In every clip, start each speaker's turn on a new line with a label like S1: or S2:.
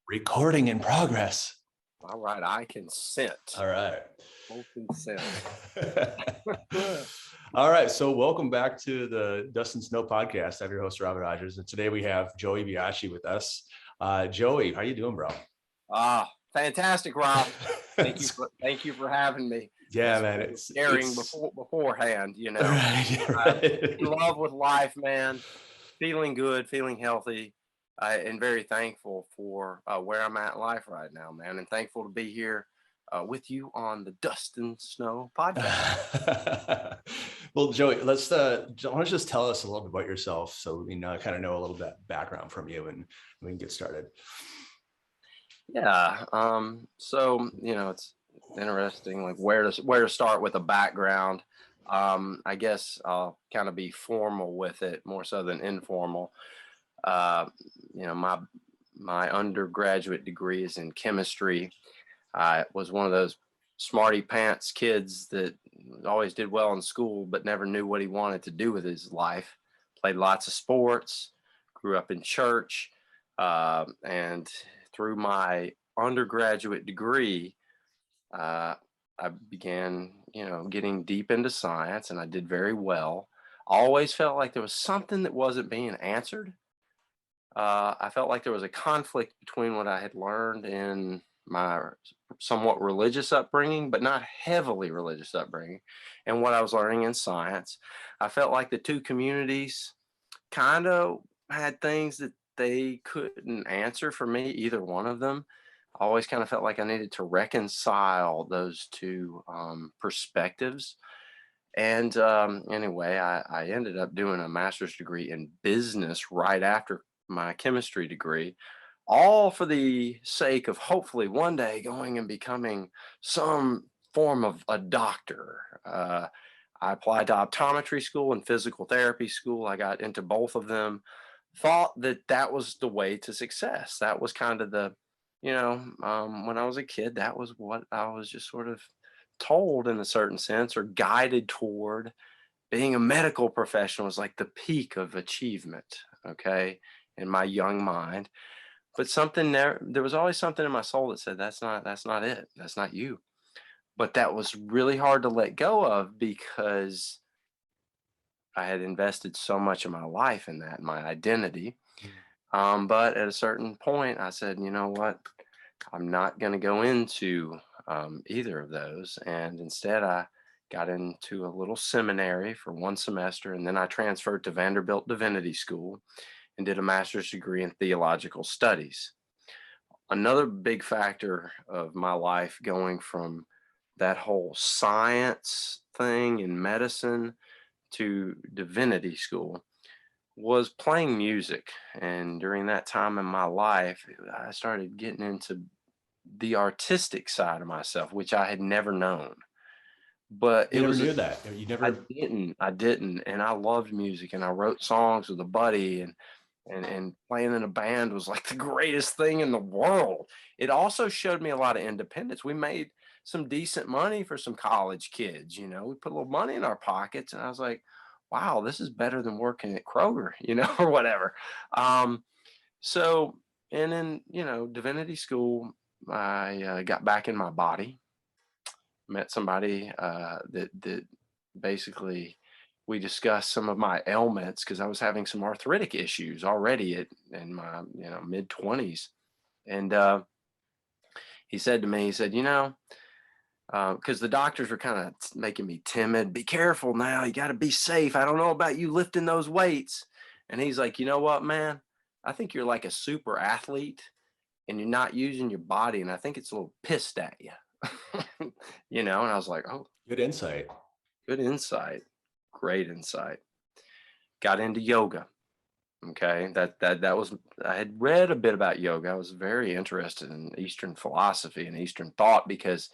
S1: Recording in progress.
S2: All right, I consent.
S1: All right.
S2: Full consent.
S1: All right. So welcome back to the Dust and Snow podcast. I'm your host, Robert Rogers. And today we have Joey Biache with us. Joey, how you doing, bro?
S2: Fantastic, Rob. Thank you for having me.
S1: Yeah, man.
S2: It's sharing beforehand,
S1: Right, right.
S2: In love with life, man. Feeling good, feeling healthy, and very thankful for where I'm at in life right now, man. And thankful to be here with you on the Dust and Snow podcast.
S1: Well, Joey, why don't you just tell us a little bit about yourself so we kind of know a little bit background from you and we can get started.
S2: Yeah. So it's interesting, like where to start with a background. I guess I'll kind of be formal with it more so than informal. Uh, my undergraduate degree is in chemistry. I was one of those smarty pants kids that always did well in school, but never knew what he wanted to do with his life. Played lots of sports, grew up in church, and through my undergraduate degree, I began, getting deep into science, and I did very well. I always felt like there was something that wasn't being answered. I felt like there was a conflict between what I had learned in my somewhat religious upbringing, but not heavily religious upbringing, and what I was learning in science. I felt like the two communities kind of had things that they couldn't answer for me, either one of them. I always kind of felt like I needed to reconcile those two perspectives. And anyway, I ended up doing a master's degree in business right after my chemistry degree, all for the sake of hopefully one day going and becoming some form of a doctor. I applied to optometry school and physical therapy school. I got into both of them. Thought that was the way to success. That was kind of when I was a kid, that was what I was just sort of told in a certain sense or guided toward. Being a medical professional was like the peak of achievement, okay, in my young mind. But there was always something in my soul that said, that's not it. That's not you. But that was really hard to let go of because I had invested so much of my life in that, my identity. But at a certain point, I said, you know what? I'm not going to go into either of those. And instead, I got into a little seminary for one semester. And then I transferred to Vanderbilt Divinity School and did a master's degree in theological studies. Another big factor of my life going from that whole science thing in medicine to divinity school was playing music. And during that time in my life, I started getting into the artistic side of myself, which I had never known. But
S1: You never knew that. You
S2: I
S1: never.
S2: didn't. And I loved music and I wrote songs with a buddy and playing in a band was like the greatest thing in the world. It also showed me a lot of independence. We made some decent money for some college kids, we put a little money in our pockets and I was like, wow, this is better than working at Kroger, or whatever. So, and then, divinity school, I got back in my body, met somebody that basically we discussed some of my ailments because I was having some arthritic issues already in my mid 20s, and he said to me, he said, because the doctors were kind of making me timid. Be careful now. You got to be safe. I don't know about you lifting those weights. And he's like, you know what, man? I think you're like a super athlete and you're not using your body. And I think it's a little pissed at you, and I was like, oh,
S1: Good insight.
S2: good insight. Great insight. Got into yoga. Okay. That was, I had read a bit about yoga. I was very interested in Eastern philosophy and Eastern thought because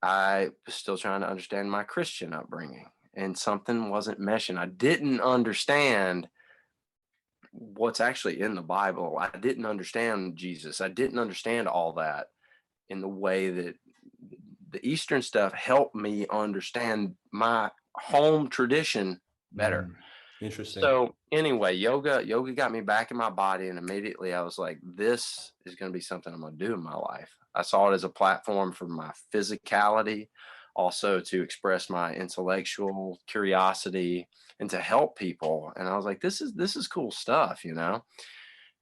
S2: I was still trying to understand my Christian upbringing and something wasn't meshing. I didn't understand what's actually in the Bible. I didn't understand Jesus. I didn't understand all that in the way that the Eastern stuff helped me understand my home tradition better.
S1: Interesting.
S2: So anyway, yoga got me back in my body, and immediately I was like, this is going to be something I'm going to do in my life. I saw it as a platform for my physicality, also to express my intellectual curiosity and to help people. And I was like, this is cool stuff, you know.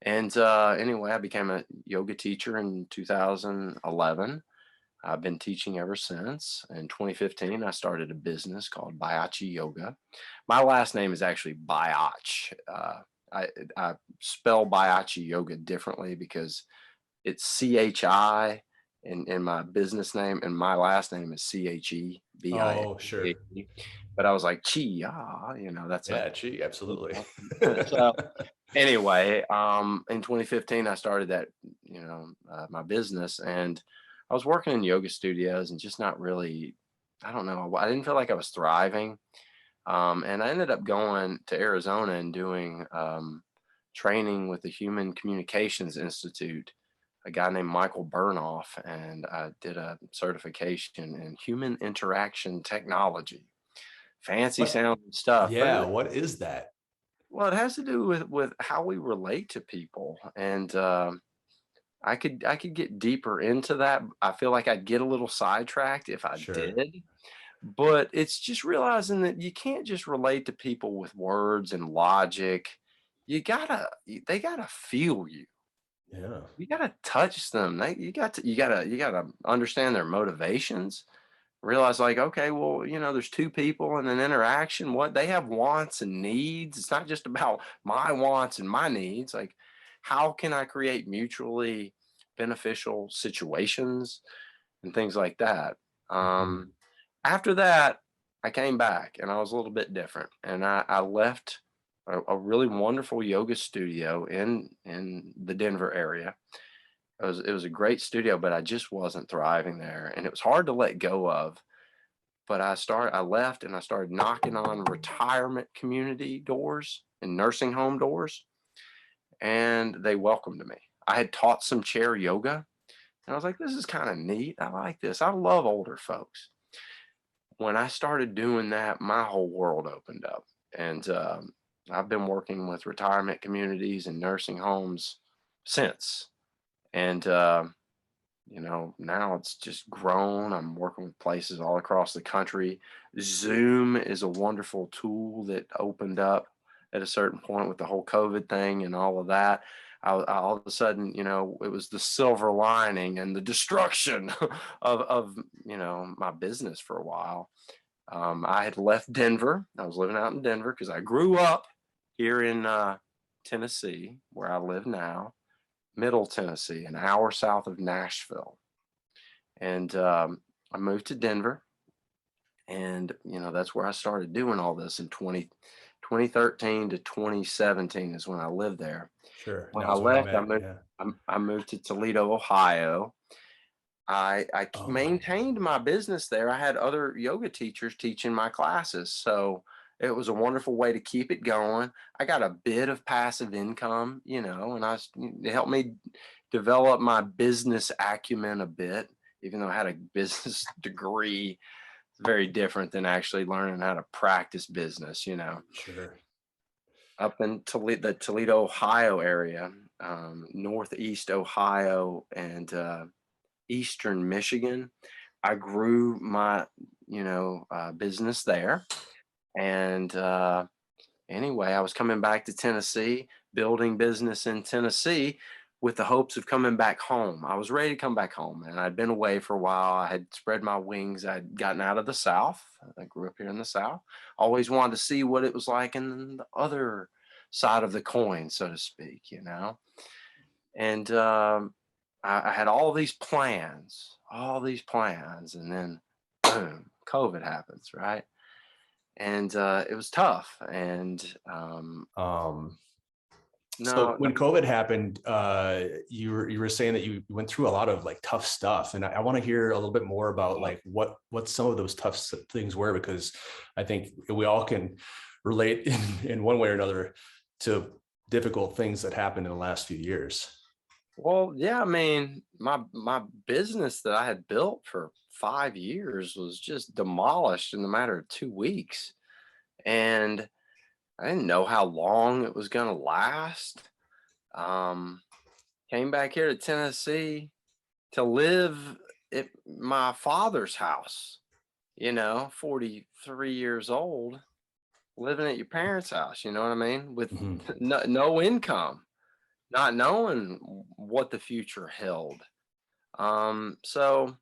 S2: And anyway, I became a yoga teacher in 2011. I've been teaching ever since. In 2015, I started a business called Biache Yoga. My last name is actually Biache. I spell Biache Yoga differently because it's CHI in my business name, and my last name is CHEBIACHE.
S1: Oh, sure.
S2: But I was like, Chi, ah, you know, that's a
S1: Yeah, gee, absolutely.
S2: so anyway, in 2015, I started that, my business, and I was working in yoga studios and just not really, I don't know, I didn't feel like I was thriving. And I ended up going to Arizona and doing training with the Human Communications Institute, a guy named Michael Burnoff, and I did a certification in human interaction technology. Fancy
S1: What?
S2: sounding stuff, but
S1: Yeah, what is that?
S2: well, it has to do with how we relate to people, and I could get deeper into that. I feel like I'd get a little sidetracked if I
S1: Sure.
S2: did, but it's just realizing that you can't just relate to people with words and logic. They gotta feel you.
S1: Yeah.
S2: You gotta touch them. You gotta understand their motivations. Realize like, okay, well, there's two people in an interaction. What they have wants and needs. It's not just about my wants and my needs. Like, how can I create mutually beneficial situations and things like that?
S1: Mhm.
S2: After that, I came back and I was a little bit different. And I left a really wonderful yoga studio in the Denver area. It was a great studio, but I just wasn't thriving there, and it was hard to let go of. But I left and I started knocking on retirement community doors and nursing home doors, and they welcomed me. I had taught some chair yoga, and I was like, this is kind of neat. I like this. I love older folks. When I started doing that, my whole world opened up. And I've been working with retirement communities and nursing homes since. And now it's just grown. I'm working with places all across the country. Zoom is a wonderful tool that opened up at a certain point with the whole COVID thing and all of that. All of a sudden, it was the silver lining and the destruction of my business for a while. I had left Denver. I was living out in Denver because I grew up here in Tennessee, where I live now, Middle Tennessee, an hour south of Nashville. And I moved to Denver, and that's where I started doing all this in 2013 to 2017 is when I lived there.
S1: Sure. And
S2: When
S1: that
S2: I
S1: was when we
S2: left,
S1: met. Yeah.
S2: I moved to Toledo, Ohio. I
S1: Oh,
S2: maintained my business there. I had other yoga teachers teaching my classes, so it was a wonderful way to keep it going. I got a bit of passive income, and it helped me develop my business acumen a bit, even though I had a business degree. It's very different than actually learning how to practice business.
S1: sure.
S2: Up in the Toledo, Ohio area, Northeast Ohio, and Eastern Michigan. I grew my, business there. And anyway, I was coming back to Tennessee, building business in Tennessee with the hopes of coming back home. I was ready to come back home, and I'd been away for a while. I had spread my wings. I'd gotten out of the South. I grew up here in the South. Always wanted to see what it was like in the other side of the coin, so to speak. And I had all these plans, and then boom, COVID happens, right? And it was tough. And
S1: Um, so
S2: no, no,
S1: when COVID happened, you were saying that you went through a lot of like tough stuff, and I want to hear a little bit more about like what some of those tough things were, because I think we all can relate in one way or another to difficult things that happened in the last few years.
S2: well, yeah, I mean, my business that I had built for 5 years was just demolished in the matter of 2 weeks. And I didn't know how long it was going to last. Um, Came back here to Tennessee to live at my father's house, 43 years old, living at your parents' house, you know what I mean? With
S1: Mhm.
S2: no income, not knowing what the future held. So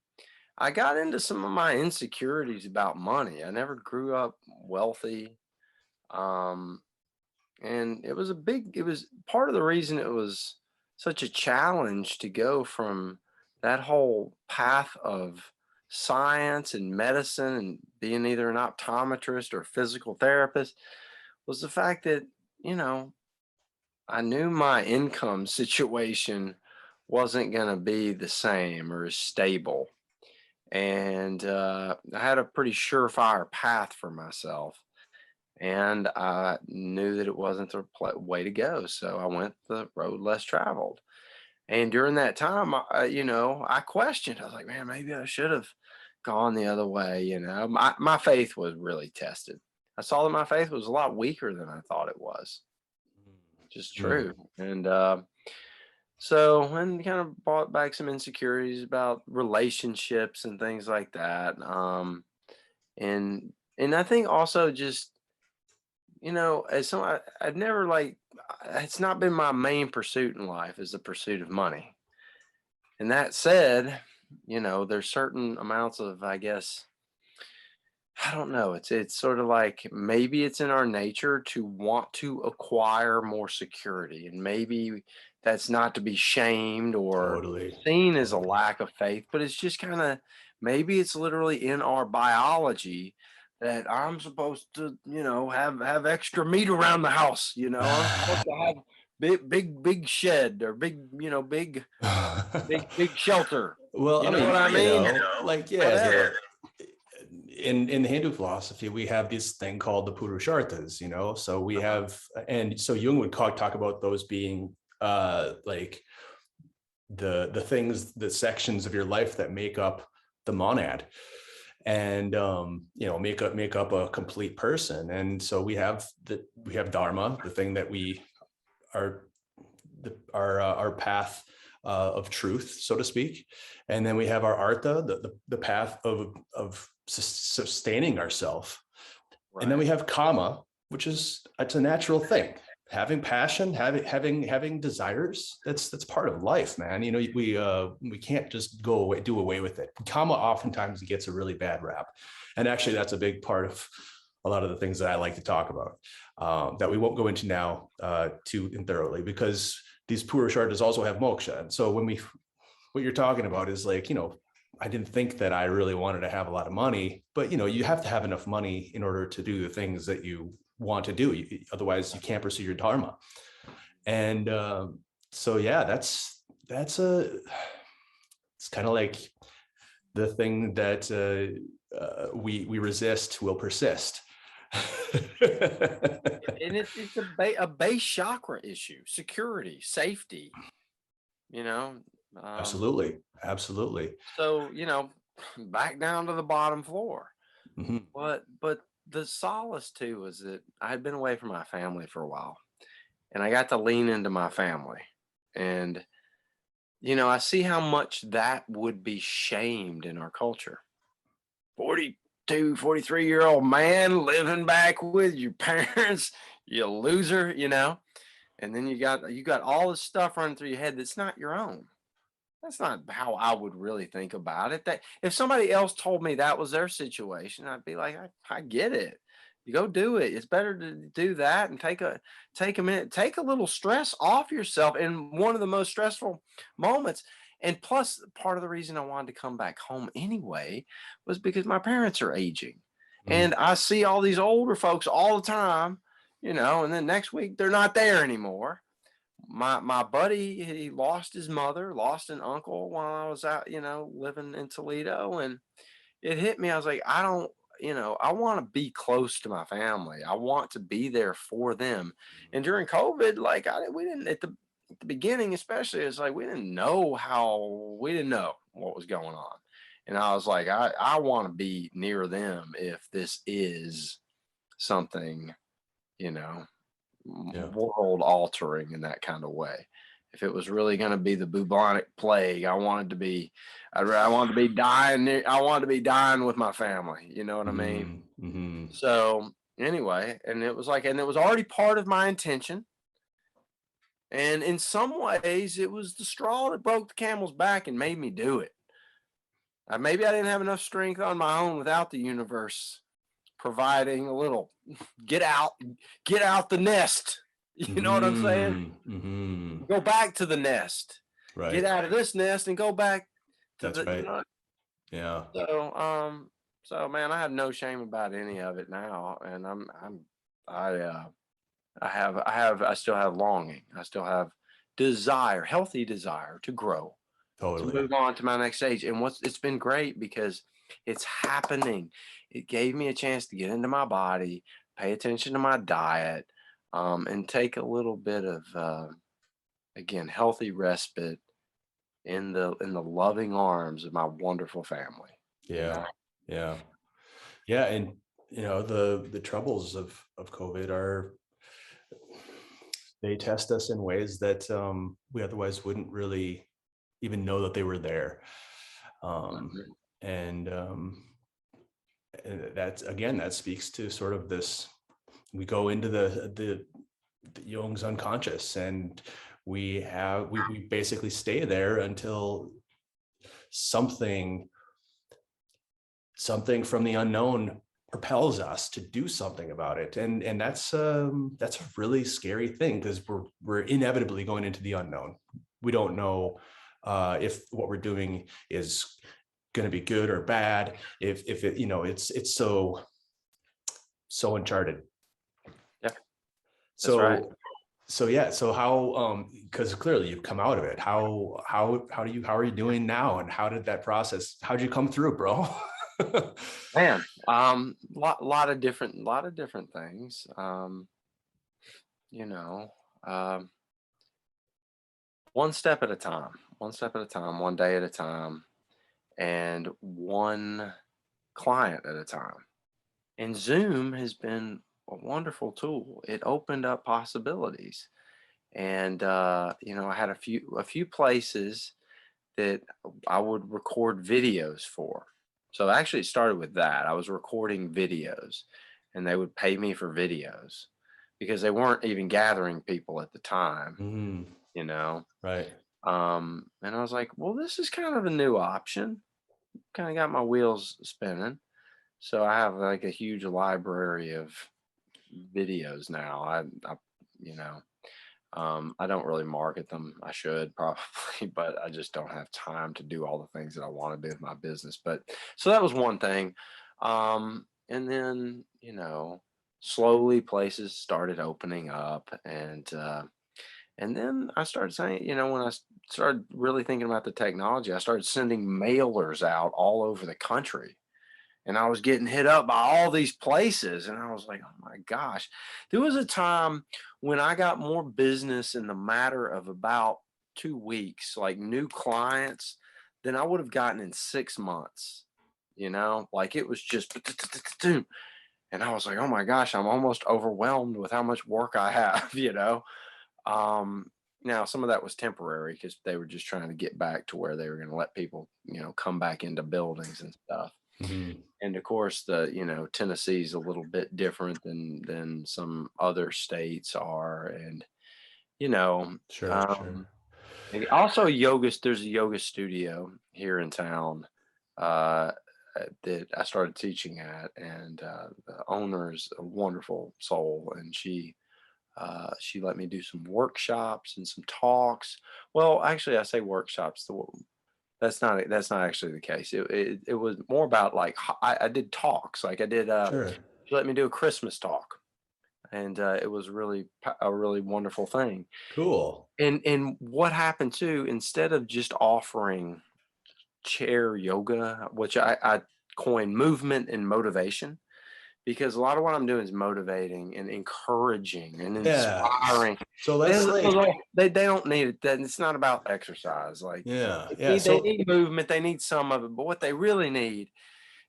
S2: I got into some of my insecurities about money. I never grew up wealthy. Um, and it was part of the reason it was such a challenge to go from that whole path of science and medicine and being either an optometrist or physical therapist was the fact that, you know, I knew my income situation wasn't going to be the same or as stable. And I had a pretty surefire path for myself. And I knew that it wasn't the way to go. So I went the road less traveled. And during that time, I questioned. I was like, man, maybe I should have gone the other way. My faith was really tested. I saw that my faith was a lot weaker than I thought it was, just
S1: Mm.
S2: true. And and kind of brought back some insecurities about relationships and things like that. And I think also just, as I've never it's not been my main pursuit in life is the pursuit of money. And that said, there's certain amounts of, I guess, I don't know. It's sort of like maybe it's in our nature to want to acquire more security, and maybe that's not to be shamed or
S1: Totally.
S2: seen as a
S1: Totally.
S2: lack of faith, but it's just kind of maybe it's literally in our biology that I'm supposed to, have extra meat around the house. I'm supposed to have big shed or big shelter.
S1: Well,
S2: You
S1: I
S2: know what
S1: mean,
S2: I mean?
S1: like, yeah,
S2: Whatever.
S1: in the Hindu philosophy, we have this thing called the Purusharthas, So we
S2: Uh-huh.
S1: have, and so Jung would talk about those being like the things, the sections of your life that make up the monad, and make up a complete person. And so we have dharma, the thing that we are, our path of truth, so to speak. And then we have our artha, the path of sustaining ourselves. And then
S2: Right.
S1: we have kama, which is, it's a natural thing. Having passion, having desires, that's part of life, man. We can't just do away with it. Kama oftentimes gets a really bad rap. And actually that's a big part of a lot of the things that I like to talk about, that we won't go into now too thoroughly, because these Purusharthas also have moksha. And so what you're talking about is like, I didn't think that I really wanted to have a lot of money, but you have to have enough money in order to do the things that you want to do. Otherwise, you can't pursue your dharma. And so, yeah, that's it's kind of like the thing that we resist will persist.
S2: And it's a base chakra issue, security, safety, you know. Um,
S1: Absolutely, absolutely.
S2: so back down to the bottom floor.
S1: Mhm.
S2: But the solace too is that I had been away from my family for a while, and I got to lean into my family, and I see how much that would be shamed in our culture. 42, 43-year-old man living back with your parents, you loser, and then you got all this stuff running through your head that's not your own. That's not how I would really think about it. That if somebody else told me that was their situation, I'd be like, I get it. You go do it. It's better to do that and take a minute, take a little stress off yourself in one of the most stressful moments. And plus, part of the reason I wanted to come back home anyway was because my parents are aging.
S1: Mhm.
S2: And I see all these older folks all the time, and then next week they're not there anymore. My buddy, he lost his mother, lost an uncle while I was out, living in Toledo, and it hit me. I was like, I don't, I want to be close to my family. I want to be there for them. And during COVID, like we didn't at the beginning, especially, it's like we didn't know what was going on. And I was like, I want to be near them if this is something you know,
S1: Yeah.
S2: world altering in that kind of way. If it was really going to be the bubonic plague, I wanted to be, I wanted to be dying. I wanted to be dying with my family. You know what I mean?
S1: Mm, mhm.
S2: So anyway, and it was like, and it was already part of my intention. And in some ways, it was the straw that broke the camel's back and made me do it. Maybe I didn't have enough strength on my own without the universe providing a little get out, get out the nest. You know what I'm saying?
S1: Mhm, mhm.
S2: Go back to the nest. Get
S1: Right.
S2: out of this nest and go back to
S1: That's
S2: the,
S1: right. Yeah.
S2: so so man, I have no shame about any of it now. And I I still have longing. I still have desire, healthy desire to grow, to
S1: Totally.
S2: move on to my next stage. And it's been great because it's happening. It gave me a chance to get into my body, pay attention to my diet, and take a little bit of again healthy respite in the loving arms of my wonderful family. You
S1: Yeah.
S2: know,
S1: Yeah. Yeah, and the troubles of COVID are they test us in ways that we otherwise wouldn't really even know that they were there. Um,
S2: Mhm.
S1: and that's again, that speaks to sort of this. We go into the Jung's unconscious, and we basically stay there until something something from the unknown propels us to do something about it, and that's a really scary thing, because we're inevitably going into the unknown. We don't know if what we're doing is going to be good or bad, if it, it's so uncharted.
S2: Yeah, that's right.
S1: So yeah, so how because clearly you've come out of it, how are you doing now, and how did that process, how'd you come through, bro?
S2: Man, lot of different things. You know, um, one step at a time, one step at a time, one day at a time, and one client at a time. And Zoom has been a wonderful tool. It opened up possibilities. And I had a few places that I would record videos for. So actually it started with that. I was recording videos and they would pay me for videos because they weren't even gathering people at the time,
S1: Mm,
S2: you know.
S1: right.
S2: And I was like, well, this is kind of a new option. Kind of got my wheels spinning. So I have like a huge library of videos now. I you know, I don't really market them. I should probably, but I just don't have time to do all the things that I want to do with my business. But so that was one thing. And then, slowly places started opening up, and then I started saying, when started really thinking about the technology, I started sending mailers out all over the country, and I was getting hit up by all these places. And I was like, oh my gosh. There was a time when I got more business in the matter of about 2 weeks, like new clients, than I would have gotten in 6 months. Like it was just, and I was like, oh my gosh, I'm almost overwhelmed with how much work I have, Um, Now some of that was temporary because they were just trying to get back to where they were going to let people, come back into buildings and stuff.
S1: Mhm.
S2: And of course, Tennessee's a little bit different than some other states are, and you know,
S1: Sure, sure.
S2: um, and also yoga. There's a yoga studio here in town uh, that I started teaching at, and the owner is a wonderful soul, and she let me do some workshops and some talks. Well, actually, I say workshops. That's not actually the case. It was more about like I did talks. Like I did
S1: Sure.
S2: she let me do a Christmas talk, and it was a really wonderful thing.
S1: Cool.
S2: And what happened too, instead of just offering chair yoga, which I coined movement and motivation, because a lot of what I'm doing is motivating and encouraging and
S1: Yeah.
S2: inspiring.
S1: So
S2: They
S1: let's like,
S2: they don't need it. It's not about exercise. Like
S1: yeah,
S2: they
S1: yeah.
S2: need, they
S1: So
S2: need movement. They need some of it, but what they really need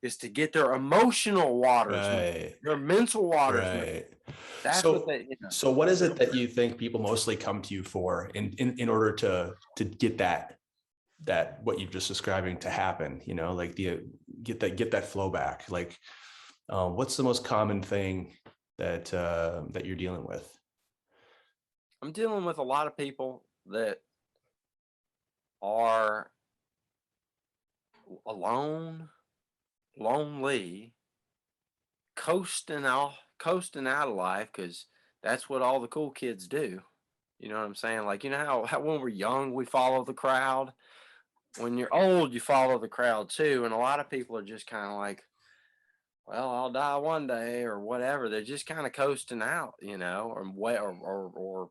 S2: is to get their emotional waters moving,
S1: Right.
S2: their mental waters moving.
S1: Right.
S2: That's what
S1: So,
S2: they, you know.
S1: so what is it that you think people mostly come to you for in order to get that what you're just describing to happen, you know, like get that flow back? Like, what's the most common thing that you're dealing with?
S2: I'm dealing with a lot of people that are alone, lonely, coasting out of life because that's what all the cool kids do. You know what I'm saying? Like, you know how when we're young we follow the crowd. When you're old, you follow the crowd too. And a lot of people are just kind of like, well, I'll die one day or whatever. They're just kind of coasting out, you know, or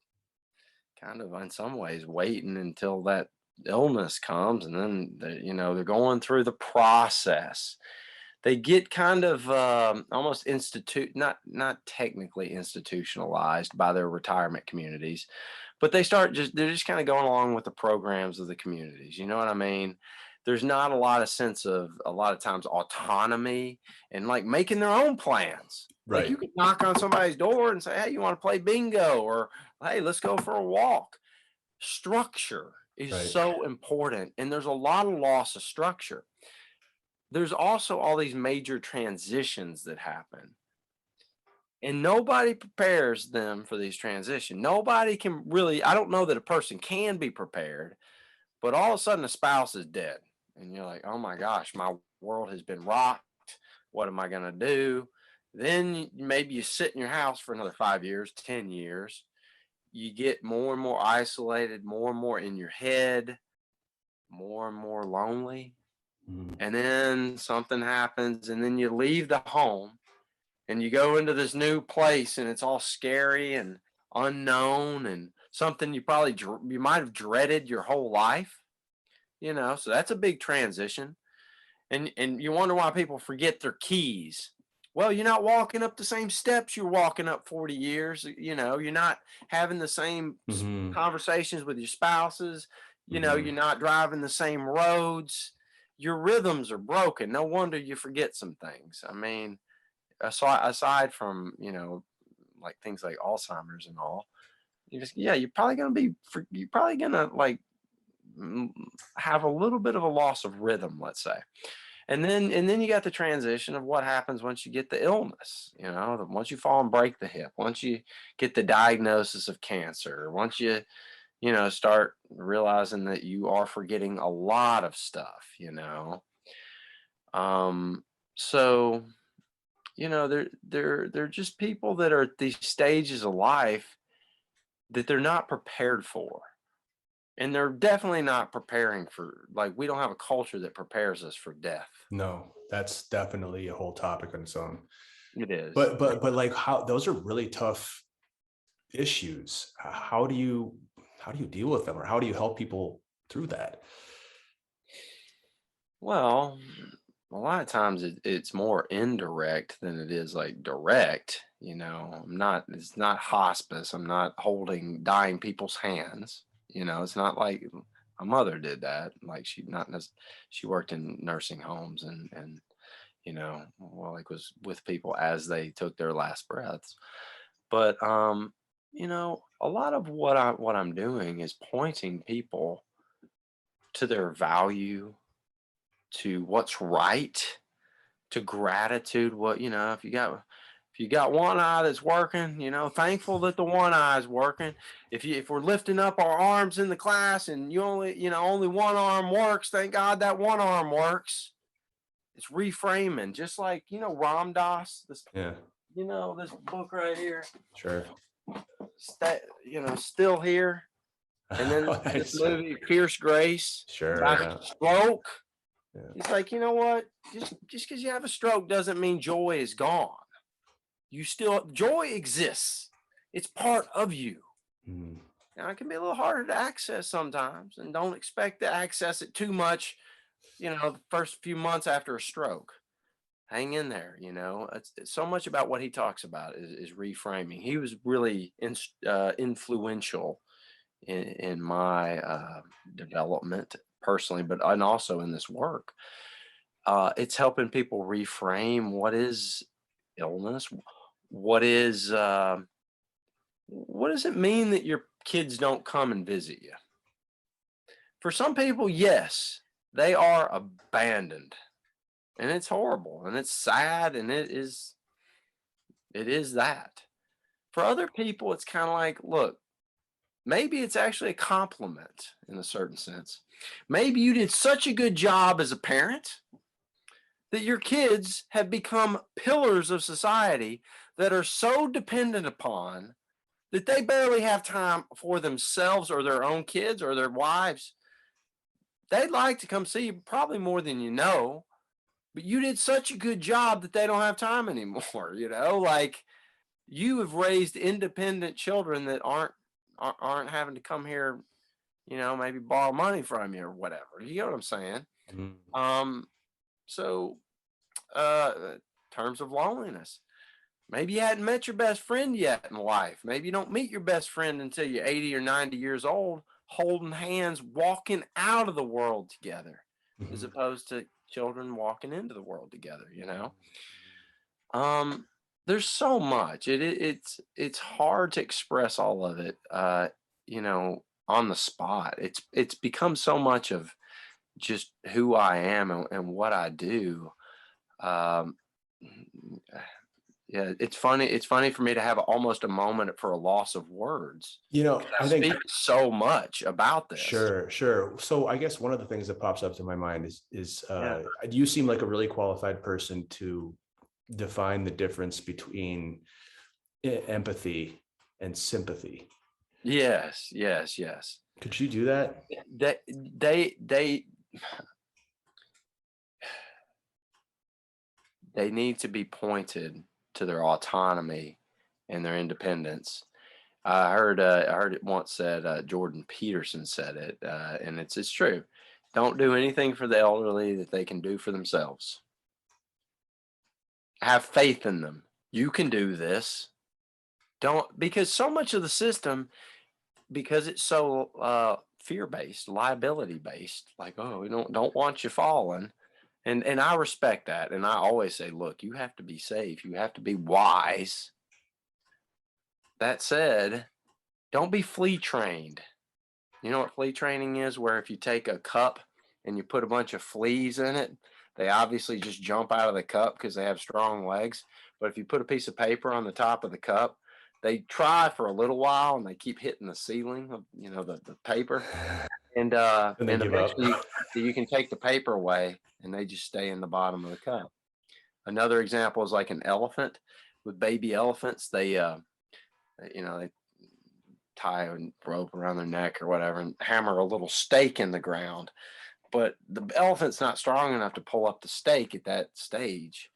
S2: kind of in some ways waiting until that illness comes, and then you know, they're going through the process. They get kind of almost not technically institutionalized by their retirement communities, but they're just kind of going along with the programs of the communities. You know what I mean? There's not a lot of sense of a lot of times autonomy and like making their own plans. Like you
S1: Right.
S2: could knock on somebody's door and say, "Hey, you want to play bingo?" or "Hey, let's go for a walk." Structure is
S1: Right.
S2: so important, and there's a lot of loss of structure. There's also all these major transitions that happen, and nobody prepares them for these transitions. Nobody can really, I don't know that a person can be prepared, but all of a sudden a spouse is dead, and you're like, oh my gosh, my world has been rocked. What am I going to do? Then maybe you sit in your house for another 5 years, 10 years. You get more and more isolated, more and more in your head, more and more lonely.
S1: Mm.
S2: And then something happens, and then you leave the home and you go into this new place, and it's all scary and unknown and something you might have dreaded your whole life, you know. So that's a big transition. And you wonder why people forget their keys. Well, you're not walking up the same steps you're walking up 40 years. You know, you're not having the same
S1: Hmm.
S2: conversations with your spouses. You know,
S1: Hmm.
S2: you're not driving the same roads. Your rhythms are broken. No wonder you forget some things. I mean, aside from, you know, like things like Alzheimer's and all, yeah, you're probably gonna like mm, have a little bit of a loss of rhythm, let's say. And then you got the transition of what happens once you get the illness, you know, once you fall and break the hip, once you get the diagnosis of cancer, once you know, start realizing that you are forgetting a lot of stuff, you know. Um, so, you know, they're just people that are at these stages of life that they're not prepared for. And they're definitely not preparing for, like, we don't have a culture that prepares us for death.
S1: No, that's definitely a whole topic on its own.
S2: It is.
S1: But like how those are really tough issues. How do you deal with them, or how do you help people through that?
S2: Well, a lot of times it's more indirect than it is like direct. You know, it's not hospice. I'm not holding dying people's hands. You know, it's not like my mother did that. Like she worked in nursing homes and, you know, well, like was with people as they took their last breaths. But, you know, a lot of what I'm doing is pointing people to their value, to what's right, to gratitude. What, you know, if you got one eye that's working, you know, thankful that the one eye is working. If we're lifting up our arms in the class and only one arm works, thank God that one arm works. It's reframing, just like, you know, Ram Dass,
S1: Yeah,
S2: this book right here,
S1: sure.
S2: Still Here. And then this
S1: Nice.
S2: movie, Pierce Grace,
S1: Sure.
S2: about
S1: Yeah.
S2: stroke.
S1: Yeah.
S2: He's like, you know what? Just because you have a stroke doesn't mean joy is gone. Joy exists. It's part of you.
S1: Mm.
S2: Now it can be a little harder to access sometimes, and don't expect to access it too much, the first few months after a stroke. Hang in there, it's so much about what he talks about is reframing. He was really influential in my development personally, but and also in this work. It's helping people reframe what is illness, what is what does it mean that your kids don't come and visit you? For some people, yes, they are abandoned, and it's horrible, and it's sad, and it is that. For other people, it's kind of like, look, maybe it's actually a compliment in a certain sense. Maybe you did such a good job as a parent that your kids have become pillars of society that are so dependent upon that they barely have time for themselves or their own kids or their wives. They'd like to come see you probably more than you know, but you did such a good job that they don't have time anymore, like you have raised independent children that aren't having to come here, maybe borrow money from you or whatever. You know what I'm saying?
S1: Mm.
S2: Um, so uh terms of loneliness. Maybe you hadn't met your best friend yet in life. Maybe you don't meet your best friend until you're 80 or 90 years old, holding hands, walking out of the world together, as
S1: Mhm.
S2: opposed to children walking into the world together. Um, there's so much. It's hard to express all of it, on the spot. It's become so much of just who I am and what I do. Um, Yeah, it's funny. It's funny for me to have almost a moment for a loss of words because I
S1: I think
S2: speak so much about this.
S1: sure, sure. So I guess one of the things that pops up to my mind
S2: Yeah.
S1: you seem like a really qualified person to define the difference between empathy and sympathy.
S2: Yes. Yes. Yes.
S1: Could you do that?
S2: They they need to be pointed to their autonomy and their independence. I heard it once said. Jordan Peterson said it, and it's true. Don't do anything for the elderly that they can do for themselves. Have faith in them. You can do this. Don't, because so much of the system, because it's so fear based, liability based, like, oh, we don't want you falling. And I respect that. And I always say, look, you have to be safe. You have to be wise. That said, don't be flea trained. You know what flea training is? Where if you take a cup and you put a bunch of fleas in it, they obviously just jump out of the cup because they have strong legs. But if you put a piece of paper on the top of the cup, they try for a little while and they keep hitting the ceiling of the paper.
S1: And then
S2: And
S1: give up.
S2: eventually you can take the paper away and they just stay in the bottom of the cup. Another example is like an elephant. With baby elephants, they tie a rope around their neck or whatever and hammer a little stake in the ground. But the elephant's not strong enough to pull up the stake at that stage.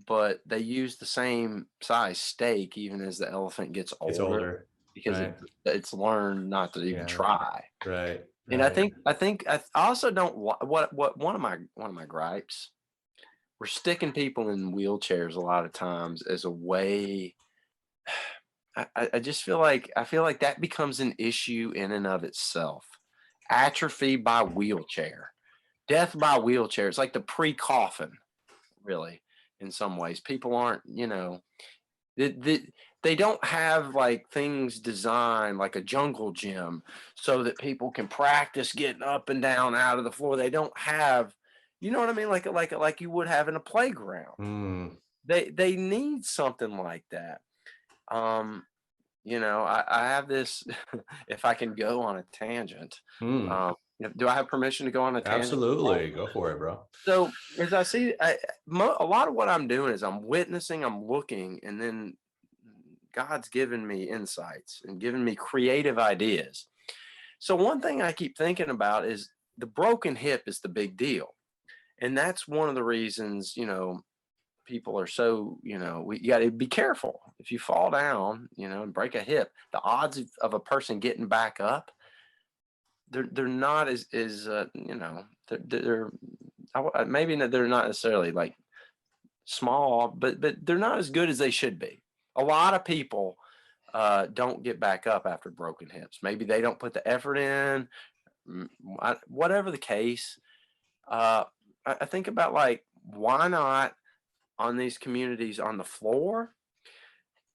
S2: But they use the same size stake even as the elephant gets
S1: It's
S2: older
S1: older.
S2: because
S1: Right.
S2: it's learned not to even
S1: Yeah.
S2: try.
S1: Right.
S2: And I
S1: Right.
S2: think I think I also don't what one of my gripes. We're sticking people in wheelchairs a lot of times as a way. I just feel like that becomes an issue in and of itself. Atrophy by wheelchair, death by wheelchair. It's like the pre-coffin, really. In some ways, people aren't, they don't have like things designed like a jungle gym so that people can practice getting up and down out of the floor. They don't have, you know what I mean, like you would have in a playground.
S1: Mm.
S2: They need something like that. Um, I have this. If I can go on a tangent,
S1: Mm.
S2: do I have permission to go on a tangent?
S1: Absolutely. Go for it, bro.
S2: So as I see, a lot of what I'm doing is I'm witnessing, I'm looking, and then God's given me insights and given me creative ideas. So one thing I keep thinking about is the broken hip is the big deal, and that's one of the reasons people are so you got to be careful if you fall down and break a hip. The odds of a person getting back up, they're not as they're maybe they're not necessarily like small, but they're not as good as they should be. A lot of people don't get back up after broken hips. Maybe they don't put the effort in, whatever the case. Uh, I think about like, why not on these communities on the floor?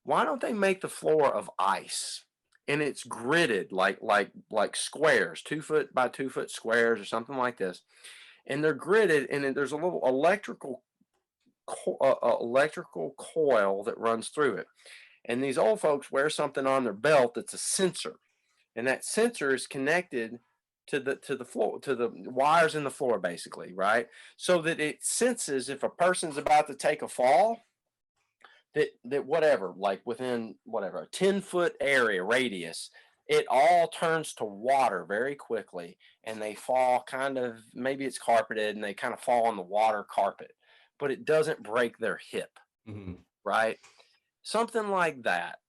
S2: Why don't they make the floor of ice and it's gridded like squares, 2 foot by 2 foot squares or something like this, and they're gridded, and then there's a little electrical coil that runs through it, and these old folks wear something on their belt that's a sensor, and that sensor is connected to the floor, to the wires in the floor, basically, right? So that it senses if a person's about to take a fall, that whatever, like within whatever a 10-foot area radius, it all turns to water very quickly, and they fall kind of, maybe it's carpeted, and they kind of fall on the water carpet, but it doesn't break their hip,
S1: Mhm.
S2: right? Something like that.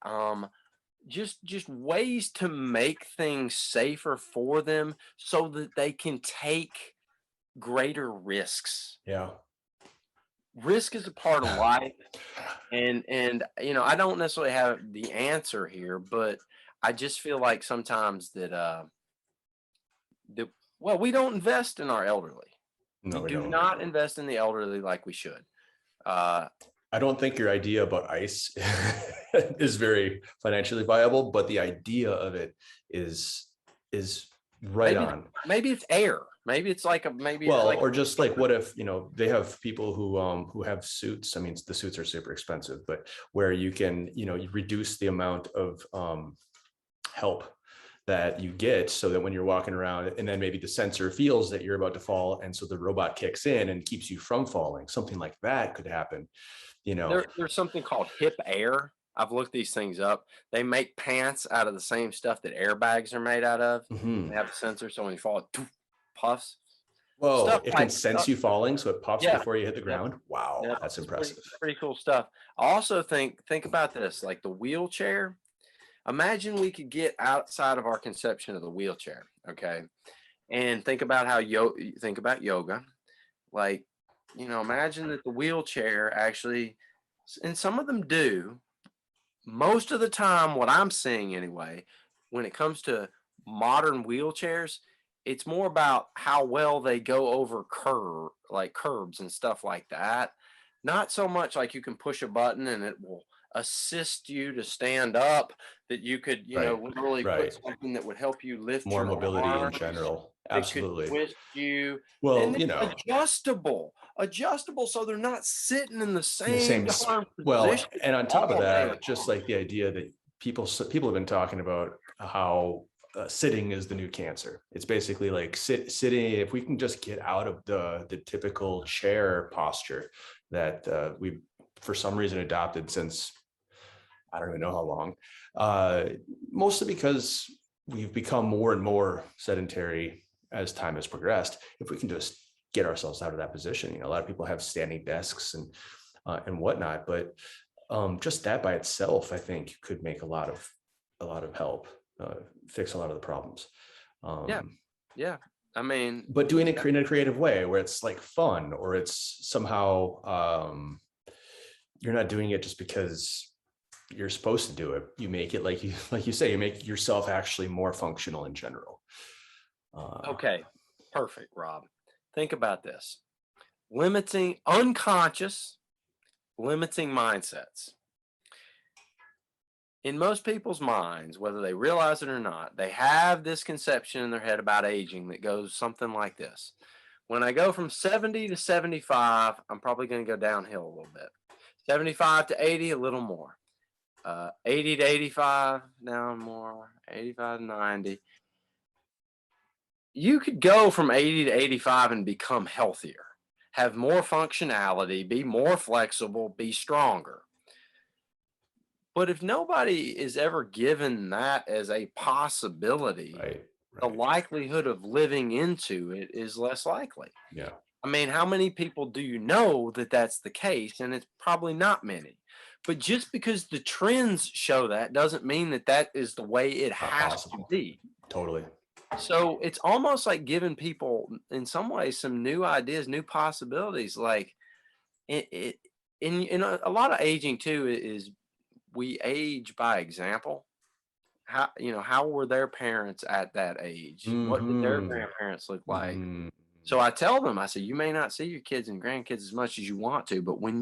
S2: Just ways to make things safer for them so that they can take greater risks.
S1: Yeah.
S2: Risk is a part of life, and I don't necessarily have the answer here, but I just feel like sometimes that well, we don't invest in our elderly. We
S1: No, we
S2: do
S1: don't.
S2: not invest in the elderly like we should. Uh,
S1: I don't think your idea about ice is very financially viable, but the idea of it is right
S2: maybe
S1: on.
S2: maybe it's air. Maybe it's
S1: Well,
S2: like
S1: or just like what if, they have people who have suits. I mean, the suits are super expensive, but where you can, you reduce the amount of help that you get so that when you're walking around and then maybe the sensor feels that you're about to fall. And so the robot kicks in and keeps you from falling. Something like that could happen, you know.
S2: there's something called hip air. I've looked these things up. They make pants out of the same stuff that airbags are made out of. They
S1: Mhm.
S2: have a sensor, so when you fall, it puffs.
S1: Whoa,
S2: Stuff
S1: it can
S2: like
S1: sense you falling, so it puffs
S2: yeah,
S1: before you hit the
S2: yep,
S1: ground. Wow,
S2: yep.
S1: that's
S2: It's pretty
S1: impressive.
S2: pretty cool stuff. I also think about this, like the wheelchair. Imagine we could get outside of our conception of the wheelchair, okay? And think about think about yoga. Like, imagine that the wheelchair actually, and some of them do, most of the time, what I'm seeing anyway, when it comes to modern wheelchairs, it's more about how well they go over curbs and stuff like that. Not so much like you can push a button and it will assist you to stand up, that you could,
S1: Right,
S2: literally put
S1: right.
S2: something that would help you lift
S1: More
S2: your
S1: mobility in
S2: arms,
S1: general.
S2: that could
S1: Absolutely.
S2: twist you, and
S1: Well,
S2: they're adjustable, so they're not sitting in the
S1: in the
S2: same
S1: same,
S2: darn
S1: well,
S2: position
S1: and on top of
S2: all day
S1: that, just
S2: long.
S1: like the idea that people have been talking about how sitting is the new cancer. It's basically like sitting. If we can just get out of the typical chair posture that we've for some reason adopted since I don't even know how long, uh, mostly because we've become more and more sedentary as time has progressed. If we can just get ourselves out of that position, a lot of people have standing desks and whatnot, but just that by itself, I think, could make a lot of help, fix a lot of the problems.
S2: Yeah,
S1: Um,
S2: yeah. I mean,
S1: but doing it in a creative way where it's like fun or it's somehow you're not doing it just because you're supposed to do it. You make it like you say, you make yourself actually more functional in general.
S2: okay, perfect, Rob. Think about this. Limiting unconscious, limiting mindsets. In most people's minds, whether they realize it or not, they have this conception in their head about aging that goes something like this. When I go from 70 to 75, I'm probably going to go downhill a little bit. 75 to 80, a little more. 80 to 85, down more. 85 to 90. You could go from 80 to 85 and become healthier, have more functionality, be more flexible, be stronger. But if nobody is ever given that as a possibility,
S1: Right,
S2: the
S1: right.
S2: likelihood of living into it is less likely.
S1: Yeah,
S2: I mean, how many people do you know that that's the case? And it's probably not many. But just because the trends show that doesn't mean that that is the way it
S1: not
S2: has to
S1: possible.
S2: be.
S1: Totally.
S2: So it's almost like giving people, in some ways, some new ideas, new possibilities. Like it in a lot of aging too is we age by example. How were their parents at that age? What did their
S1: Hmm.
S2: grandparents look like?
S1: Hmm.
S2: So I tell them, I say, you may not see your kids and grandkids as much as you want to, but when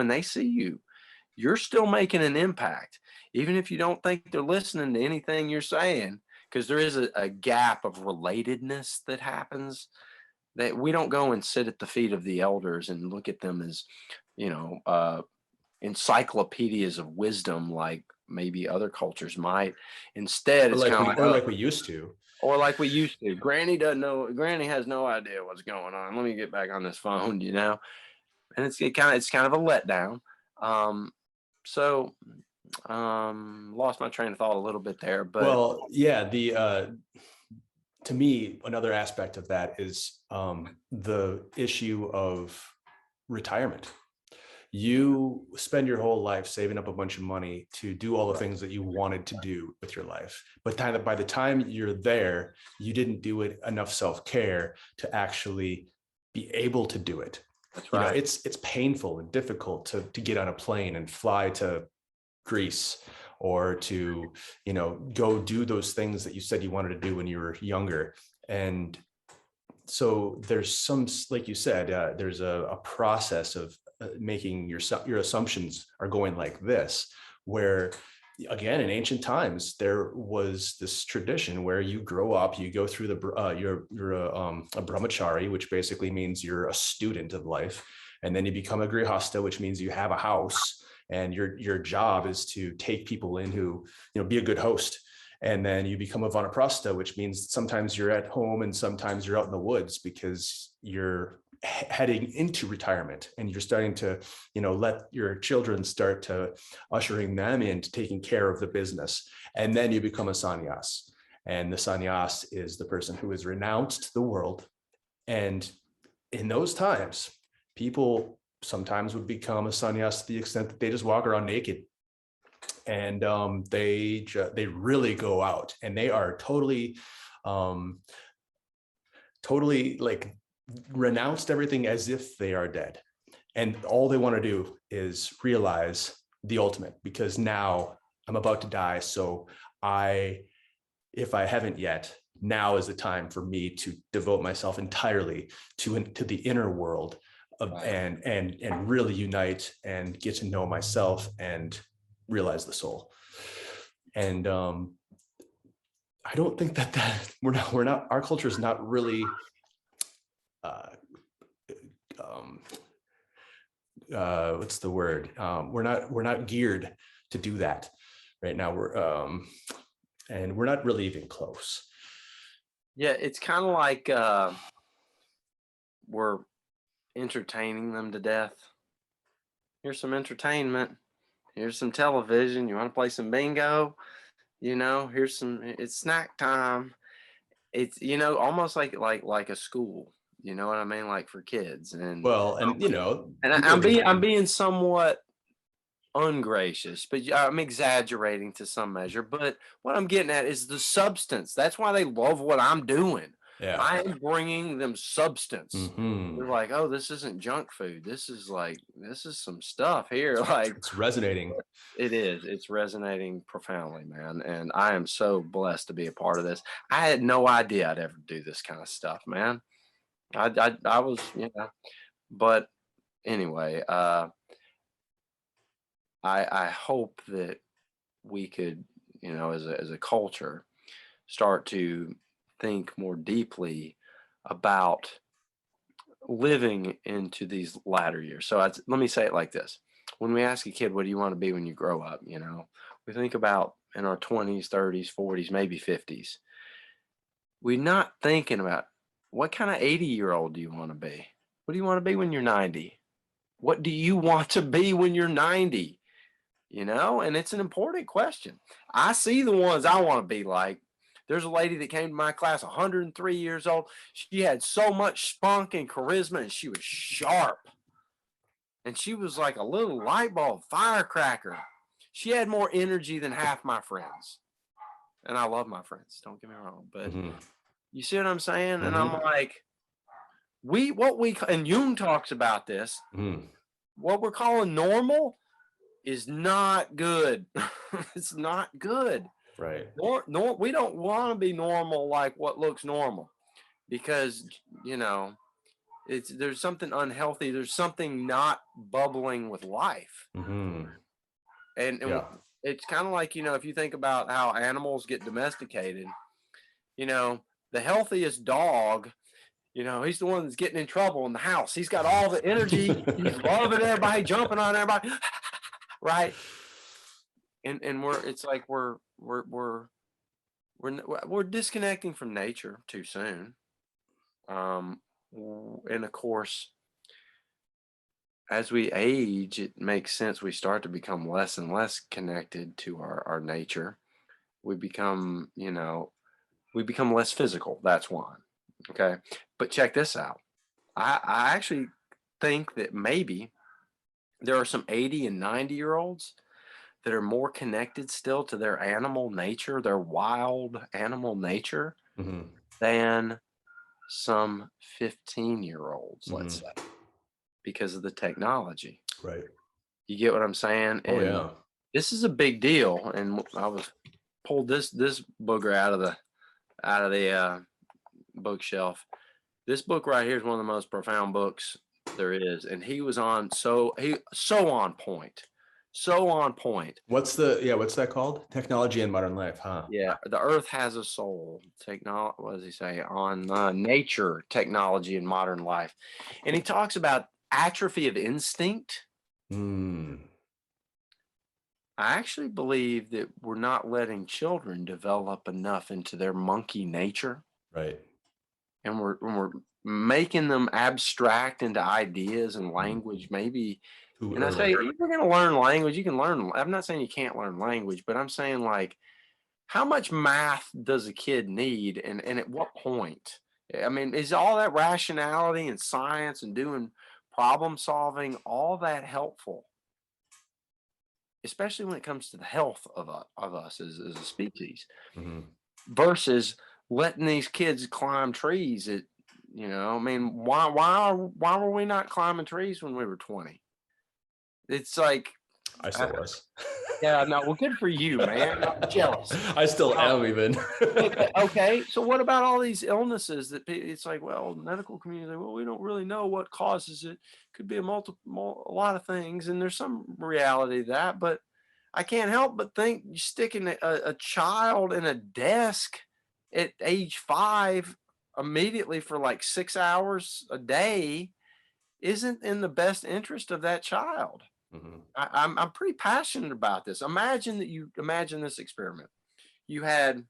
S2: they see you, you're still making an impact, even if you don't think they're listening to anything you're saying, because there is a gap of relatedness that happens, that we don't go and sit at the feet of the elders and look at them as, you know, encyclopedias of wisdom like maybe other cultures might. Instead, it's kind of like,
S1: or
S2: oh,
S1: like we used to.
S2: or like we used to. Granny doesn't know. Granny has no idea what's going on. Let me get back on this phone, you know. And it's kind of a letdown. Um, so lost my train of thought a little bit there, but
S1: Well, yeah, to me, another aspect of that is the issue of retirement. You spend your whole life saving up a bunch of money to do all the things that you wanted to do with your life. But by the time you're there, you didn't do it enough self-care to actually be able to do it.
S2: that's
S1: You know,
S2: right.
S1: it's painful and difficult to get on a plane and fly to Greece, or to, you know, go do those things that you said you wanted to do when you were younger. And so there's some, like you said, there's a process of making your assumptions are going like this, where again, in ancient times, there was this tradition where you grow up, you go through you're a brahmachari, which basically means you're a student of life. And then you become a grihasta, which means you have a house, and your job is to take people in who, you know, be a good host. And then you become a vanaprastha, which means sometimes you're at home and sometimes you're out in the woods, because you're heading into retirement and you're starting to, you know, let your children start to ushering them into taking care of the business. And then you become a sannyas. And the sannyas is the person who has renounced the world. And in those times, people sometimes would become a sannyas to the extent that they just walk around naked. And they really go out and they are totally like renounced everything as if they are dead. And all they want to do is realize the ultimate, because now I'm about to die. So if I haven't yet, now is the time for me to devote myself entirely to the inner world and really unite and get to know myself and realize the soul. And I don't think that we're not our culture is not really what's the word? We're not geared to do that right now. And we're not really even close.
S2: Yeah, it's kind of like we're entertaining them to death. Here's some entertainment. Here's some television. You want to play some bingo? You know, it's snack time. It's, you know, almost like a school. You know what I mean? Like for kids. And
S1: Well, and you know,
S2: I'm being somewhat ungracious, but I'm exaggerating to some measure. But what I'm getting at is the substance. That's why they love what I'm doing.
S1: yeah.
S2: I am bringing them substance.
S1: Mm-hmm.
S2: They're like, oh, this isn't junk food. This is some stuff here. Like,
S1: it's resonating.
S2: it is. It's resonating profoundly, man. And I am so blessed to be a part of this. I had no idea I'd ever do this kind of stuff, man. I was, you know, but anyway, I hope that we could, you know, as a culture, start to think more deeply about living into these latter years. So let me say it like this. When we ask a kid, what do you want to be when you grow up? You know, we think about in our 20s, 30s, 40s, maybe 50s. We're not thinking about what kind of 80-year-old do you want to be? What do you want to be when you're 90? What do you want to be when you're 90? You know, and it's an important question. I see the ones I want to be like. There's a lady that came to my class, 103 years old. She had so much spunk and charisma, and she was sharp. And she was like a little light bulb firecracker. She had more energy than half my friends. And I love my friends, don't get me wrong. But you see what I'm saying? And I'm like, and Jung talks about this, what we're calling normal is not good. It's not good.
S1: Right.
S2: We don't want to be normal like what looks normal, because, you know, there's something unhealthy. There's something not bubbling with life.
S1: Mm-hmm.
S2: And
S1: Yeah.
S2: it's kind of like, if you think about how animals get domesticated, you know, the healthiest dog, he's the one that's getting in trouble in the house. He's got all the energy. He's loving everybody, jumping on everybody, right? And it's like we're disconnecting from nature too soon. And of course, as we age, it makes sense we start to become less and less connected to our nature. We become, we become less physical. That's one. Okay. But check this out. I actually think that maybe there are some 80 and 90-year-olds that are more connected still to their animal nature, their wild animal nature,
S1: Mm-hmm.
S2: than some 15-year-olds, let's
S1: Mm-hmm.
S2: say, because of the technology.
S1: Right.
S2: You get what I'm saying?
S1: Oh
S2: And
S1: yeah.
S2: this is a big deal. And I was pulled this booger out of the bookshelf. This book right here is one of the most profound books there is, and he so on point, so on point.
S1: What's that called? Technology in Modern Life, huh?
S2: Yeah, the Earth has a soul. Technology. What does he say on nature, technology, and modern life? And he talks about atrophy of instinct.
S1: Mm,
S2: I actually believe that we're not letting children develop enough into their monkey nature,
S1: right.
S2: and we're making them abstract into ideas and
S1: Mm,
S2: language. Maybe,
S1: too
S2: and I say,
S1: early.
S2: if you're going to learn language, you can learn. I'm not saying you can't learn language, but I'm saying, like, how much math does a kid need, and at what point? I mean, is all that rationality and science and doing problem solving all that helpful, especially when it comes to the health of us as a species,
S1: Mm-hmm.
S2: versus letting these kids climb trees I mean, why were we not climbing trees when we were 20? It's like,
S1: I
S2: uh,
S1: still was.
S2: yeah, no, well, good for you, man. I'm jealous.
S1: I still
S2: Um,
S1: am even.
S2: okay, so what about all these illnesses that it's like, well, medical community, well, we don't really know what causes it. Could be a lot of things, and there's some reality to that, but I can't help but think you sticking a child in a desk at age 5 immediately for like 6 hours a day isn't in the best interest of that child.
S1: Mhm.
S2: I'm pretty passionate about this. Imagine this experiment. You had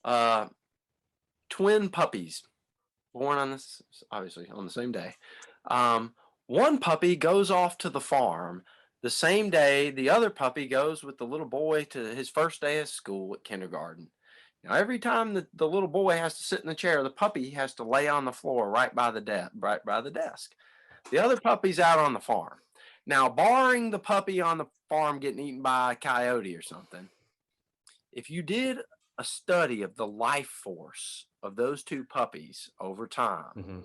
S2: uh, twin puppies born on this, obviously on the same day. Um, One puppy goes off to the farm the same day the other puppy goes with the little boy to his first day of school at kindergarten. Now, every time the little boy has to sit in the chair, the puppy has to lay on the floor right by the desk. The other puppy's out on the farm. Now, barring the puppy on the farm getting eaten by a coyote or something, if you did a study of the life force of those two puppies over time,
S1: Mhm.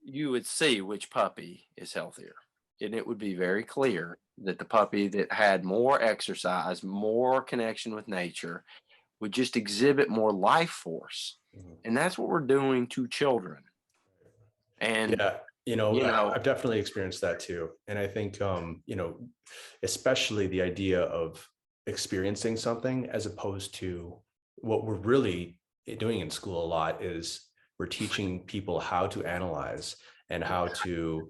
S2: you would see which puppy is healthier. And it would be very clear that the puppy that had more exercise, more connection with nature, would just exhibit more life force.
S1: Mhm.
S2: And that's what we're doing to children. And,
S1: Yeah,
S2: you know,
S1: I've definitely experienced that too. And I think, especially the idea of experiencing something as opposed to what we're really doing in school a lot is we're teaching people how to analyze and how to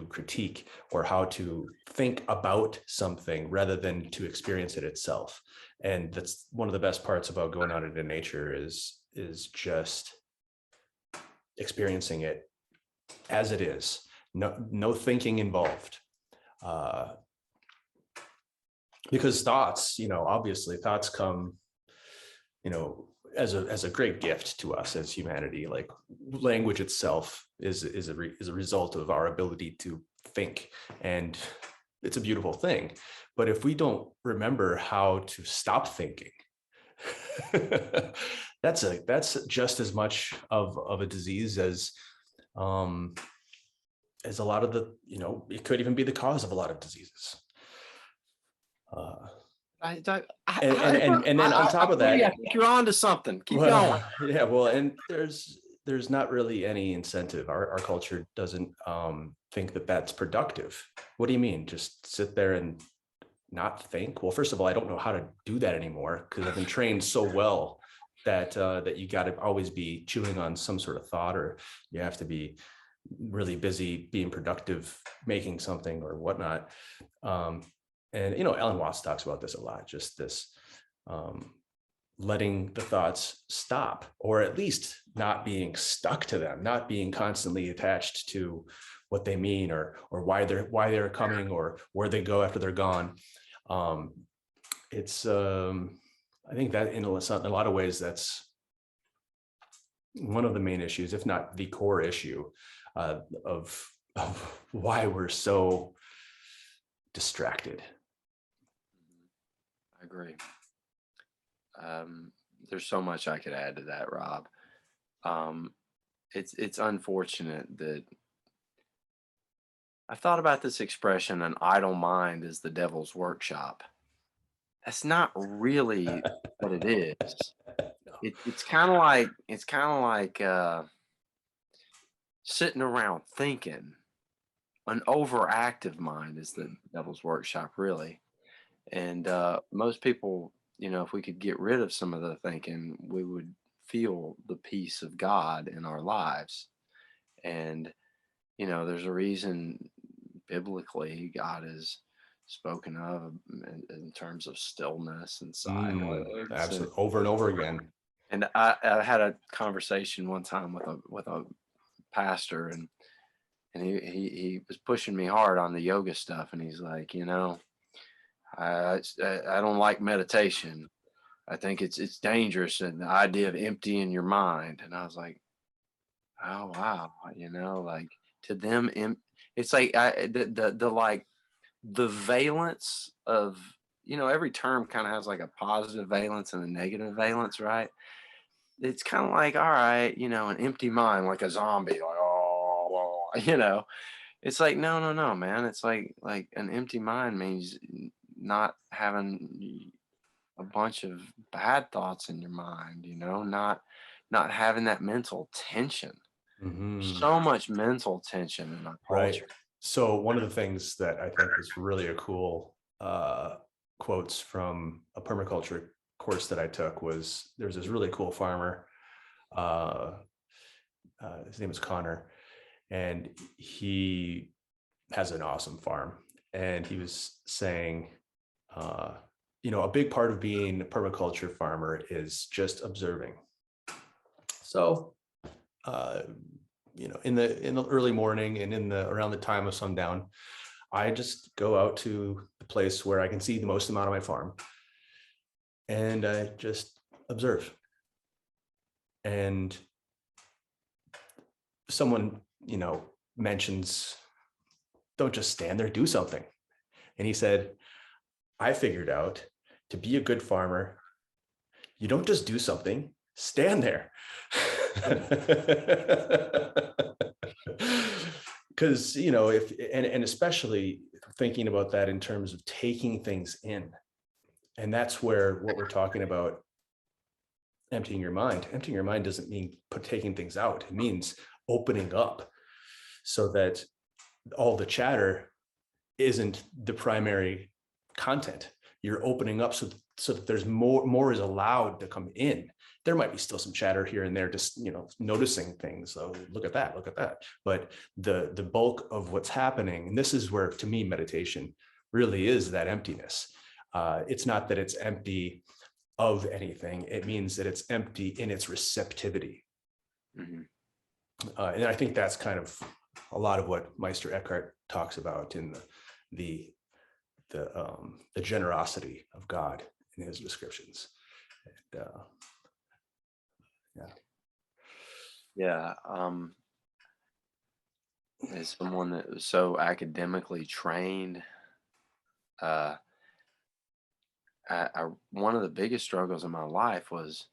S1: critique or how to think about something rather than to experience it itself. And that's one of the best parts about going out into nature is just experiencing it as it is. No thinking involved. Uh, because thoughts, obviously thoughts come, as a great gift to us as humanity. Like language itself is a result of our ability to think, and it's a beautiful thing. But if we don't remember how to stop thinking, that's just as much of a disease um, as a lot of it could even be the cause of a lot of diseases. Uh, And then on
S2: I
S1: top of
S2: agree. I
S1: that,
S2: think you're on to something. Keep going.
S1: well, yeah, well, and there's not really any incentive. Our culture doesn't think that that's productive. What do you mean? Just sit there and not think? Well, first of all, I don't know how to do that anymore because I've been trained so well that that you got to always be chewing on some sort of thought, or you have to be really busy being productive, making something or whatnot. Um, and Alan Watts talks about this a lot. Just this. Letting the thoughts stop, or at least not being stuck to them, not being constantly attached to what they mean, or why they're coming, or where they go after they're gone. um it's I think that in a lot of ways, that's one of the main issues, if not the core issue, of why we're so distracted.
S2: I agree. Um, there's so much I could add to that, Rob. Um, it's unfortunate that I've thought about this expression, an idle mind is the devil's workshop. That's not really what it is. It's kind of like sitting around thinking. An overactive mind is the devil's workshop, really. And most people, if we could get rid of some of the thinking, we would feel the peace of God in our lives. And there's a reason biblically God is spoken of in terms of stillness and silence.
S1: Absolutely, over and over again.
S2: And I had a conversation one time with a pastor, and he was pushing me hard on the yoga stuff, and he's like, I don't like meditation. I think it's dangerous, and the idea of emptying your mind. And I was like, oh wow, like to them, it's like the like the valence of every term kind of has like a positive valence and a negative valence, right? It's kind of like, all right, an empty mind, like a zombie, like oh, it's like no, no, no, man. It's like an empty mind means not having a bunch of bad thoughts in your mind, not having that mental tension.
S1: Hmm.
S2: So much mental tension in our
S1: Right.
S2: culture.
S1: So one of the things that I think is really a cool quotes from a permaculture course that I took was, there's this really cool farmer. Uh, his name is Connor, and he has an awesome farm. And he was saying, uh, a big part of being a permaculture farmer is just observing. So, uh, in the early morning and around the time of sundown, I just go out to the place where I can see the most amount of my farm, and I just observe. And someone, mentions, don't just stand there, do something. And he said, I figured out, to be a good farmer, you don't just do something, stand there. Because, if, and especially thinking about that in terms of taking things in. And that's where what we're talking about, emptying your mind. Emptying your mind doesn't mean taking things out. It means opening up so that all the chatter isn't the primary content. You're opening up so that there's more is allowed to come in. There might be still some chatter here and there, just noticing things. So look at that, but the bulk of what's happening, and this is where, to me, meditation really is that emptiness. It's not that it's empty of anything. It means that it's empty in its receptivity.
S2: Mhm.
S1: And I think that's kind of a lot of what Meister Eckhart talks about in the generosity of God in his descriptions. And, yeah.
S2: Yeah. As someone that was so academically trained, uh, one of the biggest struggles in my life was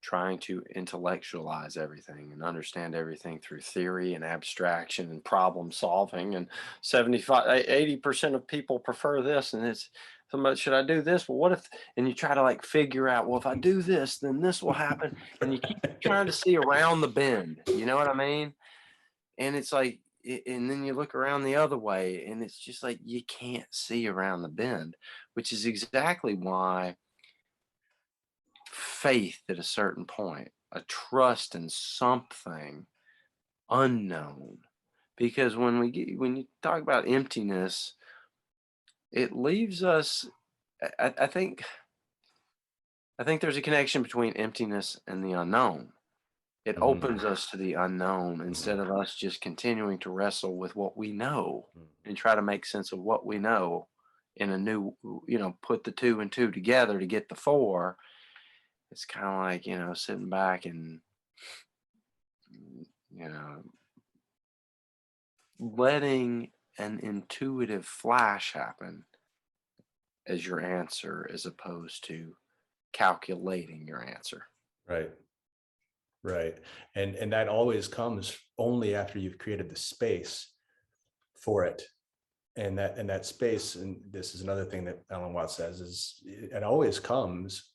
S2: trying to intellectualize everything and understand everything through theory and abstraction and problem solving. And 75 80% of people prefer this, and somebody, should I do this? Well, what if, and you try to like figure out, well, if I do this, then this will happen. And you keep trying to see around the bend. You know what I mean? And it's like, and then you look around the other way and it's just like, you can't see around the bend, which is exactly why faith at a certain point, a trust in something unknown. Because when you talk about emptiness, it leaves us, I think, there's a connection between emptiness and the unknown. It
S1: Mhm.
S2: opens us to the unknown instead
S1: Mhm.
S2: of us just continuing to wrestle with what we know
S1: Mhm.
S2: and try to make sense of what we know in a new, put the two and two together to get the four. It's kind of like, sitting back and, you know, letting an intuitive flash happen as your answer as opposed to calculating your answer.
S1: Right. Right. And that always comes only after you've created the space for it. And that space, and this is another thing that Alan Watts says, is it always comes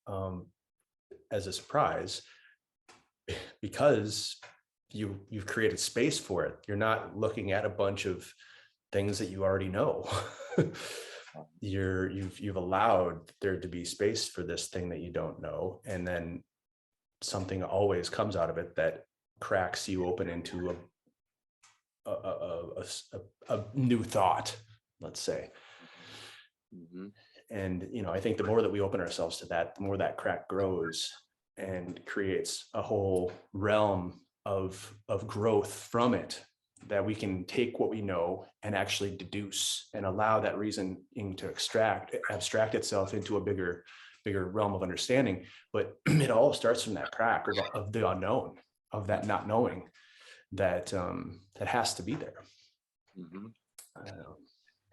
S1: um, as a surprise because you've created space for it. You're not looking at a bunch of things that you already know. You've allowed there to be space for this thing that you don't know, and then something always comes out of it that cracks you open into a new thought, let's say.
S2: Hmm.
S1: And I think the more that we open ourselves to that, the more that crack grows and creates a whole realm of growth from it, that we can take what we know and actually deduce and allow that reasoning to abstract itself into a bigger realm of understanding. But it all starts from that crack of the unknown, of that not knowing that has to be there.
S2: Hmm.
S1: Uh,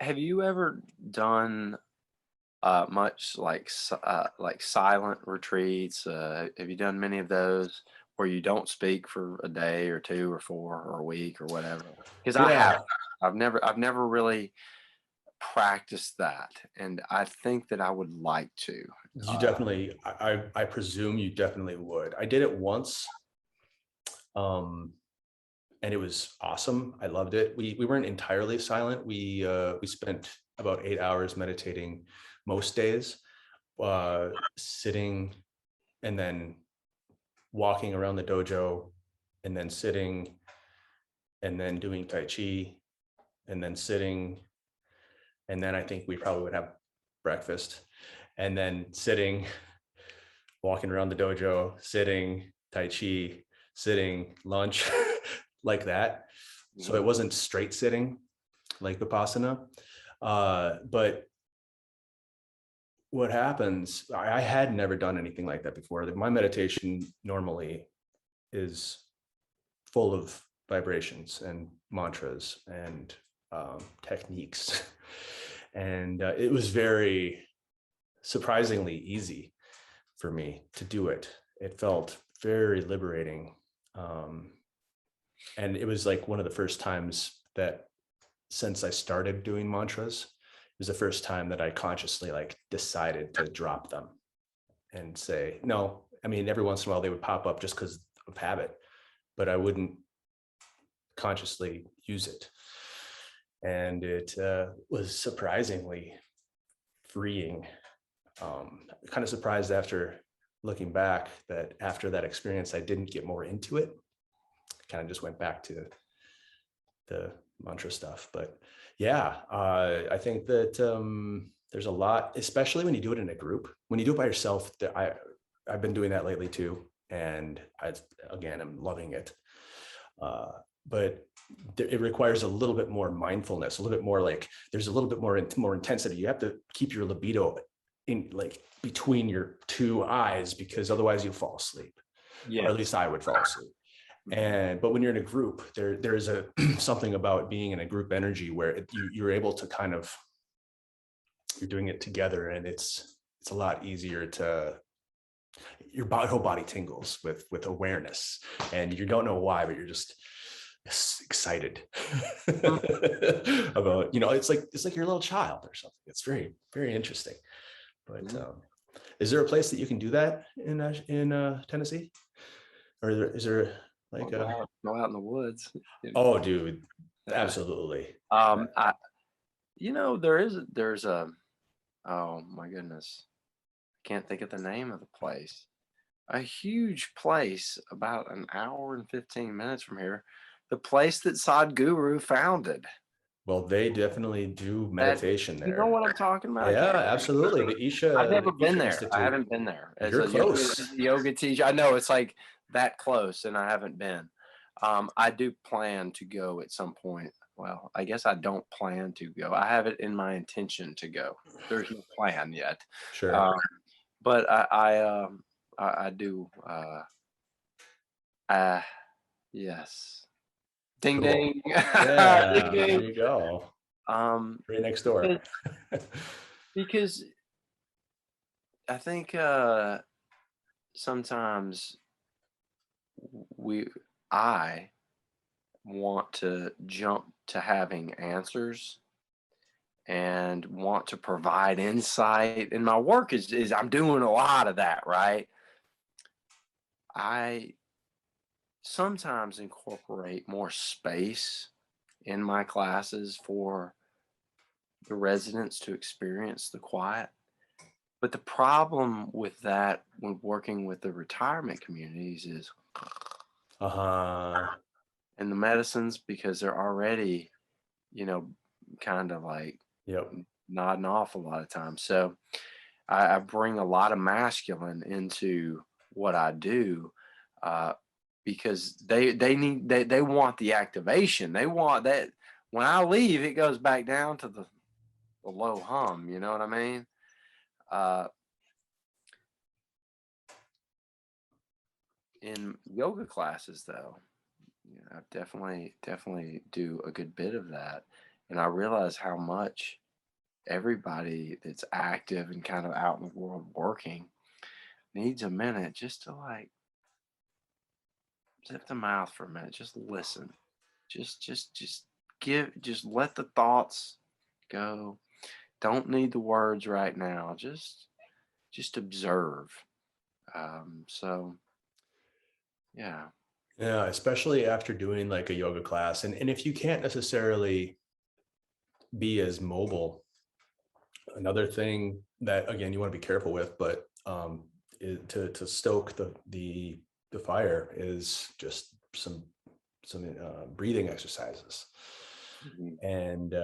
S2: Have you ever done much like silent retreats? Have you done many of those where you don't speak for a day or two or four or a week or whatever? Because I
S1: yeah,
S2: have. I've never really practiced that, and I think that I would like to.
S1: you definitely, I presume you definitely would. I did it once, um, and it was awesome. I loved it. We weren't entirely silent. We spent about 8 hours meditating most days, sitting and then walking around the dojo, and then sitting and then doing tai chi, and then sitting, and then I think we probably would have breakfast, and then sitting, walking around the dojo, sitting, tai chi, sitting, lunch, like that. So
S2: Mhm.
S1: it wasn't straight sitting like Vipassana. But what happens, I had never done anything like that before. My meditation normally is full of vibrations and mantras and techniques. And it was very surprisingly easy for me to do it. It felt very liberating. Um, and it was like one of the first times that, since I started doing mantras, it was the first time that I consciously like decided to drop them and say, no, I mean, every once in a while they would pop up just because of habit, but I wouldn't consciously use it. And it was surprisingly freeing. Kind of surprised after looking back that after that experience, I didn't get more into it. Kind of just went back to the mantra stuff. But yeah, I think that there's a lot, especially when you do it in a group. When you do it by yourself, I've been doing that lately too, and again, I'm loving it. Uh, but it requires a little bit more mindfulness, a little bit more like there's a little bit more intensity. You have to keep your libido in like between your two eyes, because otherwise you'll fall asleep, or at
S2: Yes.
S1: least I would fall asleep.
S2: Mhm.
S1: But when you're in a group, there is a something about being in a group energy where you're able to kind of, you're doing it together, and it's a lot easier to, whole body tingles with awareness, and you don't know why, but you're just excited
S2: Mm.
S1: about, it's like your little child or something. It's very, very interesting. But
S2: Mhm.
S1: is there a place that you can do that in Tennessee? Or is there
S2: Well,
S1: like
S2: go out in the woods.
S1: oh, dude, absolutely.
S2: I, there's a, oh my goodness, I can't think of the name of the place. A huge place about an hour and 15 minutes from here. The place that Sadhguru founded.
S1: Well, they definitely do
S2: That
S1: meditation
S2: you know
S1: there.
S2: what I'm talking about? I
S1: Yeah,
S2: can't.
S1: absolutely.
S2: I've never
S1: The
S2: been
S1: Isha
S2: there. I
S1: Institute.
S2: haven't been there as
S1: You're close.
S2: a yoga teacher. I know it's like that close, and I haven't been. I do plan to go at some point. Well, I guess I don't plan to go. I have it in my intention to go. There's no plan yet,
S1: Sure.
S2: um, but I do. Uh, yes. Ding
S1: Cool.
S2: ding. Ding
S1: Yeah, there
S2: ding.
S1: you go.
S2: Um,
S1: Right next door.
S2: because because I think sometimes we I want to jump to having answers and want to provide insight, and my work is I'm doing a lot of that, right? I sometimes incorporate more space in my classes for the residents to experience the quiet. But the problem with that when working with the retirement communities is
S1: Uh-huh.
S2: and the medicines because they're already, you know, kind of like
S1: Yep.
S2: nodding off a lot of times. So I bring a lot of masculine into what I do uh, because they want the activation. They want that when I leave, it goes back down to the low hum. You know what I mean? Uh, in yoga classes, though, I definitely do a good bit of that, and I realize how much everybody that's active and kind of out in the world working needs a minute just to like zip the mouth for a minute, just listen, just just let the thoughts go. Don't need the words right now. Just observe. So yeah.
S1: Yeah, especially after doing like a yoga class. And if you can't necessarily be as mobile, another thing that again you want to be careful with, but to stoke the fire is just some breathing exercises.
S2: Mhm.
S1: And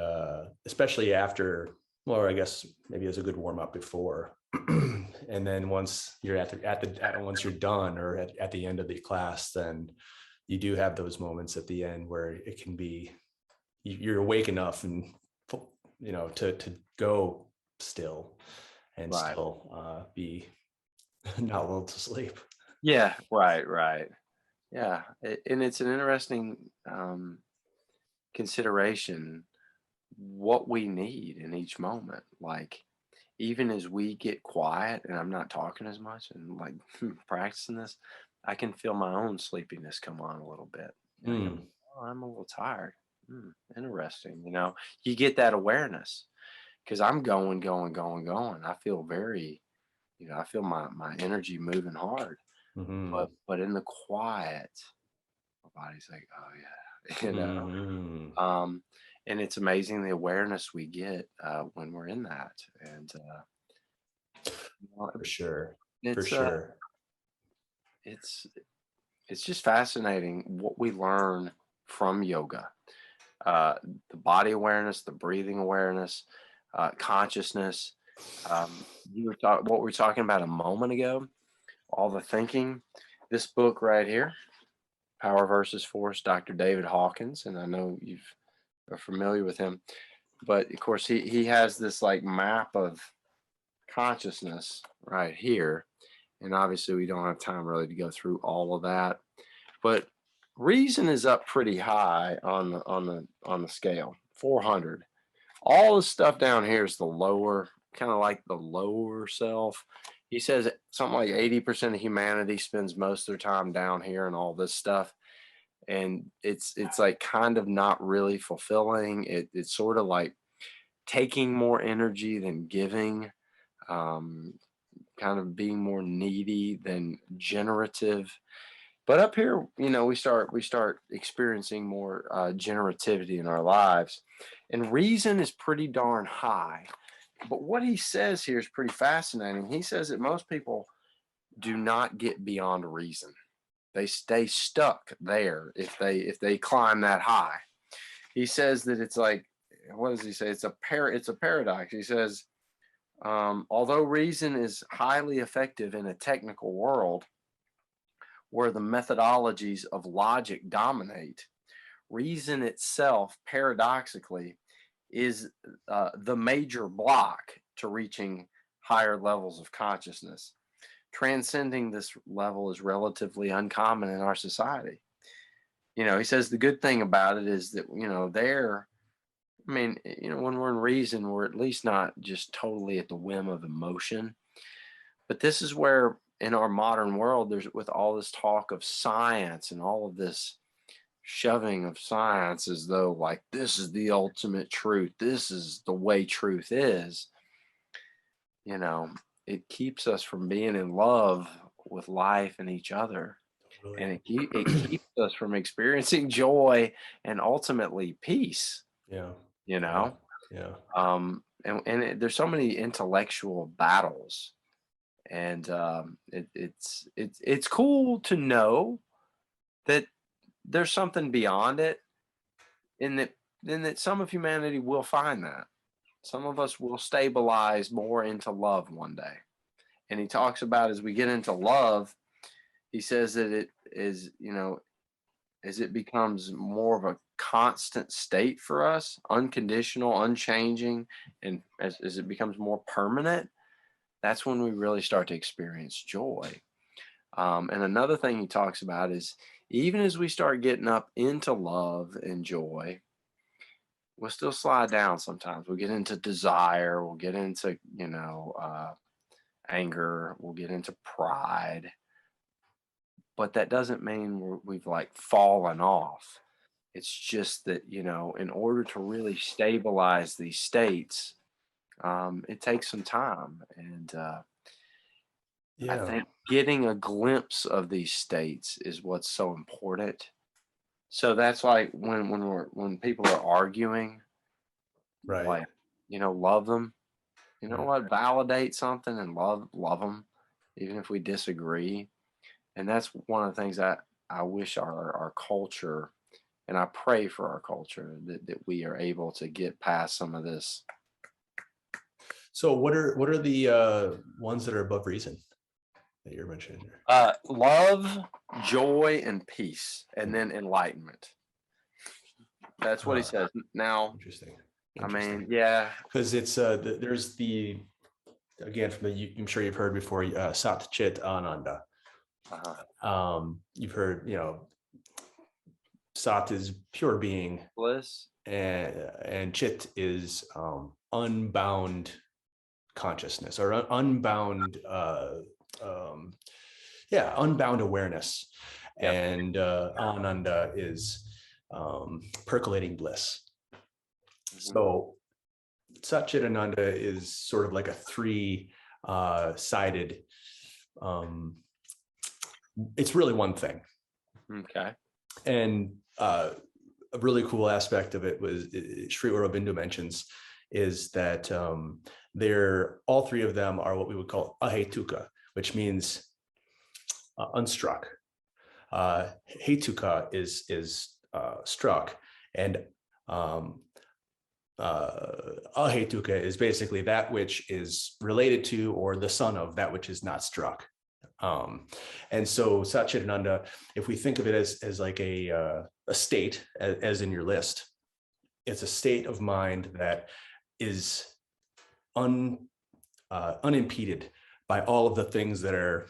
S1: especially after, well, I guess maybe as a good warm up before, and then once you're once you're done or at the end of the class, then you do have those moments at the end where it can be you're awake enough and to go still and
S2: Right.
S1: still be not lulled to sleep.
S2: Yeah. Right. Right. Yeah. And it's an interesting consideration what we need in each moment. Like, even as we get quiet and I'm not talking as much and like practicing this, I can feel my own sleepiness come on a little bit. I go,
S1: Mm,
S2: oh, I'm a little tired. Interesting. You get that awareness because I'm going, going, going, going. I feel very, I feel my energy moving hard.
S1: hmm
S2: But in the quiet, my body's like, oh yeah,
S1: hmm
S2: Um, and it's amazing the awareness we get when we're in that. And you know,
S1: For sure. For
S2: it's uh,
S1: sure.
S2: it's it's just fascinating what we learn from yoga. Uh, the body awareness, the breathing awareness, consciousness. What we were talking about a moment ago. All the thinking. This book right here, Power versus Force, Dr. David Hawkins, and I know are familiar with him. But of course, he has this like map of consciousness right here, and obviously we don't have time really to go through all of that. But reason is up pretty high on the scale, 400. All the stuff down here is the lower, kind of like the lower self. He says something like 80% of humanity spends most of their time down here and all this stuff. and it's like kind of not really fulfilling. It's sort of like taking more energy than giving, um, kind of being more needy than generative. But up here, we start experiencing more generativity in our lives, and reason is pretty darn high. But what he says here is pretty fascinating. He says that most people do not get beyond reason. They stay stuck there if they climb that high. He says that it's like, what does he say? It's a paradox. He says, although reason is highly effective in a technical world where the methodologies of logic dominate, reason itself, paradoxically, is the major block to reaching higher levels of consciousness. Transcending this level is relatively uncommon in our society. He says the good thing about it is that, I mean, when we're in reason, we're at least not just totally at the whim of emotion. But this is where, in our modern world, there's with all this talk of science and all of this shoving of science as though like this is the ultimate truth, this is the way truth is, you know, it keeps us from being in love with life and each other.
S1: Really.
S2: And it keeps us from experiencing joy and ultimately peace,
S1: Yeah.
S2: you
S1: Yeah.
S2: know?
S1: Yeah.
S2: There's so many intellectual battles, and it's cool to know that there's something beyond it, in that some of humanity will find that. Some of us will stabilize more into love one day. And he talks about, as we get into love, he says that it is, as it becomes more of a constant state for us, unconditional, unchanging, and as it becomes more permanent, that's when we really start to experience joy. And another thing he talks about is, even as we start getting up into love and joy, we'll still slide down sometimes. We'll get into desire, we'll get into, anger, we'll get into pride. But that doesn't mean we've like fallen off. It's just that, in order to really stabilize these states, it takes some time. And I
S1: Yeah.
S2: think getting a glimpse of these states is what's so important. So that's like when people are arguing,
S1: Right.
S2: like, love them. You know
S1: Right.
S2: what? Validate something and love them, even if we disagree. And that's one of the things that I wish our culture, and I pray for our culture, that we are able to get past some of this.
S1: So what are the ones that are above reason that you're mentioning here?
S2: Love, joy, and peace, and then enlightenment. That's what he
S1: Huh.
S2: says. Now,
S1: Interesting.
S2: I mean,
S1: Interesting.
S2: yeah.
S1: Because it's there's the, again, from I'm sure you've heard before, Sat Chit Ananda. You've heard, Sat is pure being,
S2: Bliss.
S1: and Chit is unbound consciousness, or unbound, unbound awareness.
S2: Yep.
S1: And Ananda is percolating bliss.
S2: Mhm.
S1: So Satchitananda is sort of like a three sided, it's really one thing.
S2: Okay.
S1: And a really cool aspect of it was, Sri Aurobindo mentions, is that they're, all three of them are what we would call ahetuka, which means unstruck. Hetuka is struck, and ahetuka is basically that which is related to or the son of that which is not struck. And so Satchitananda, if we think of it as like a state, as in your list, it's a state of mind that is unimpeded by all of the things that are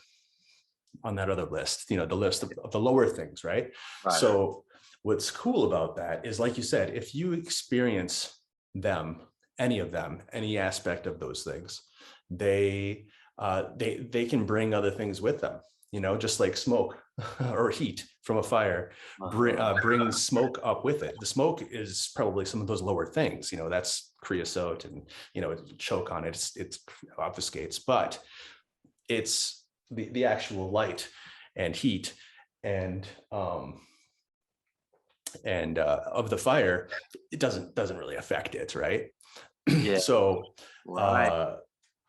S1: on that other list, the list of the lower things, right?
S2: Right.
S1: So what's cool about that is, like you said, if you experience them, any of them, any aspect of those things, they can bring other things with them. just like smoke or heat from a fire brings smoke up with it. The smoke is probably some of those lower things, that's creosote, and, choke on it. It's obfuscates, but it's the actual light and heat and of the fire. It doesn't really affect it, right?
S2: Yeah.
S1: So
S2: Right.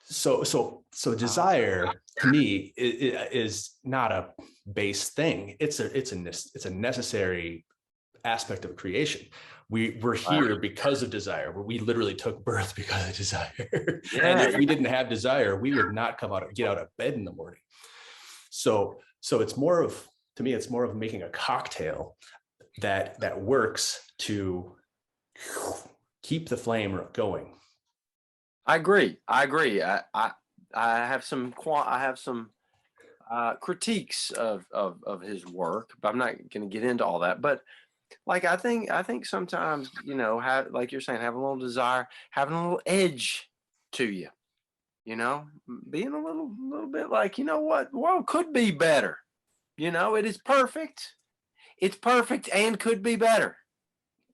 S1: so desire to me is not a base thing. It's a necessary aspect of creation. We're here because of desire. We literally took birth because of desire. And
S2: Yeah.
S1: if we didn't have desire, we would not get out of bed in the morning. So it's more of, to me, it's more of making a cocktail that works to keep the flame going.
S2: I agree. I have some critiques of his work, but I'm not going to get into all that. But like I think sometimes, like you're saying, having a little desire, having a little edge to you, being a little bit like, what, the world could be better. It is perfect. It's perfect and could be better.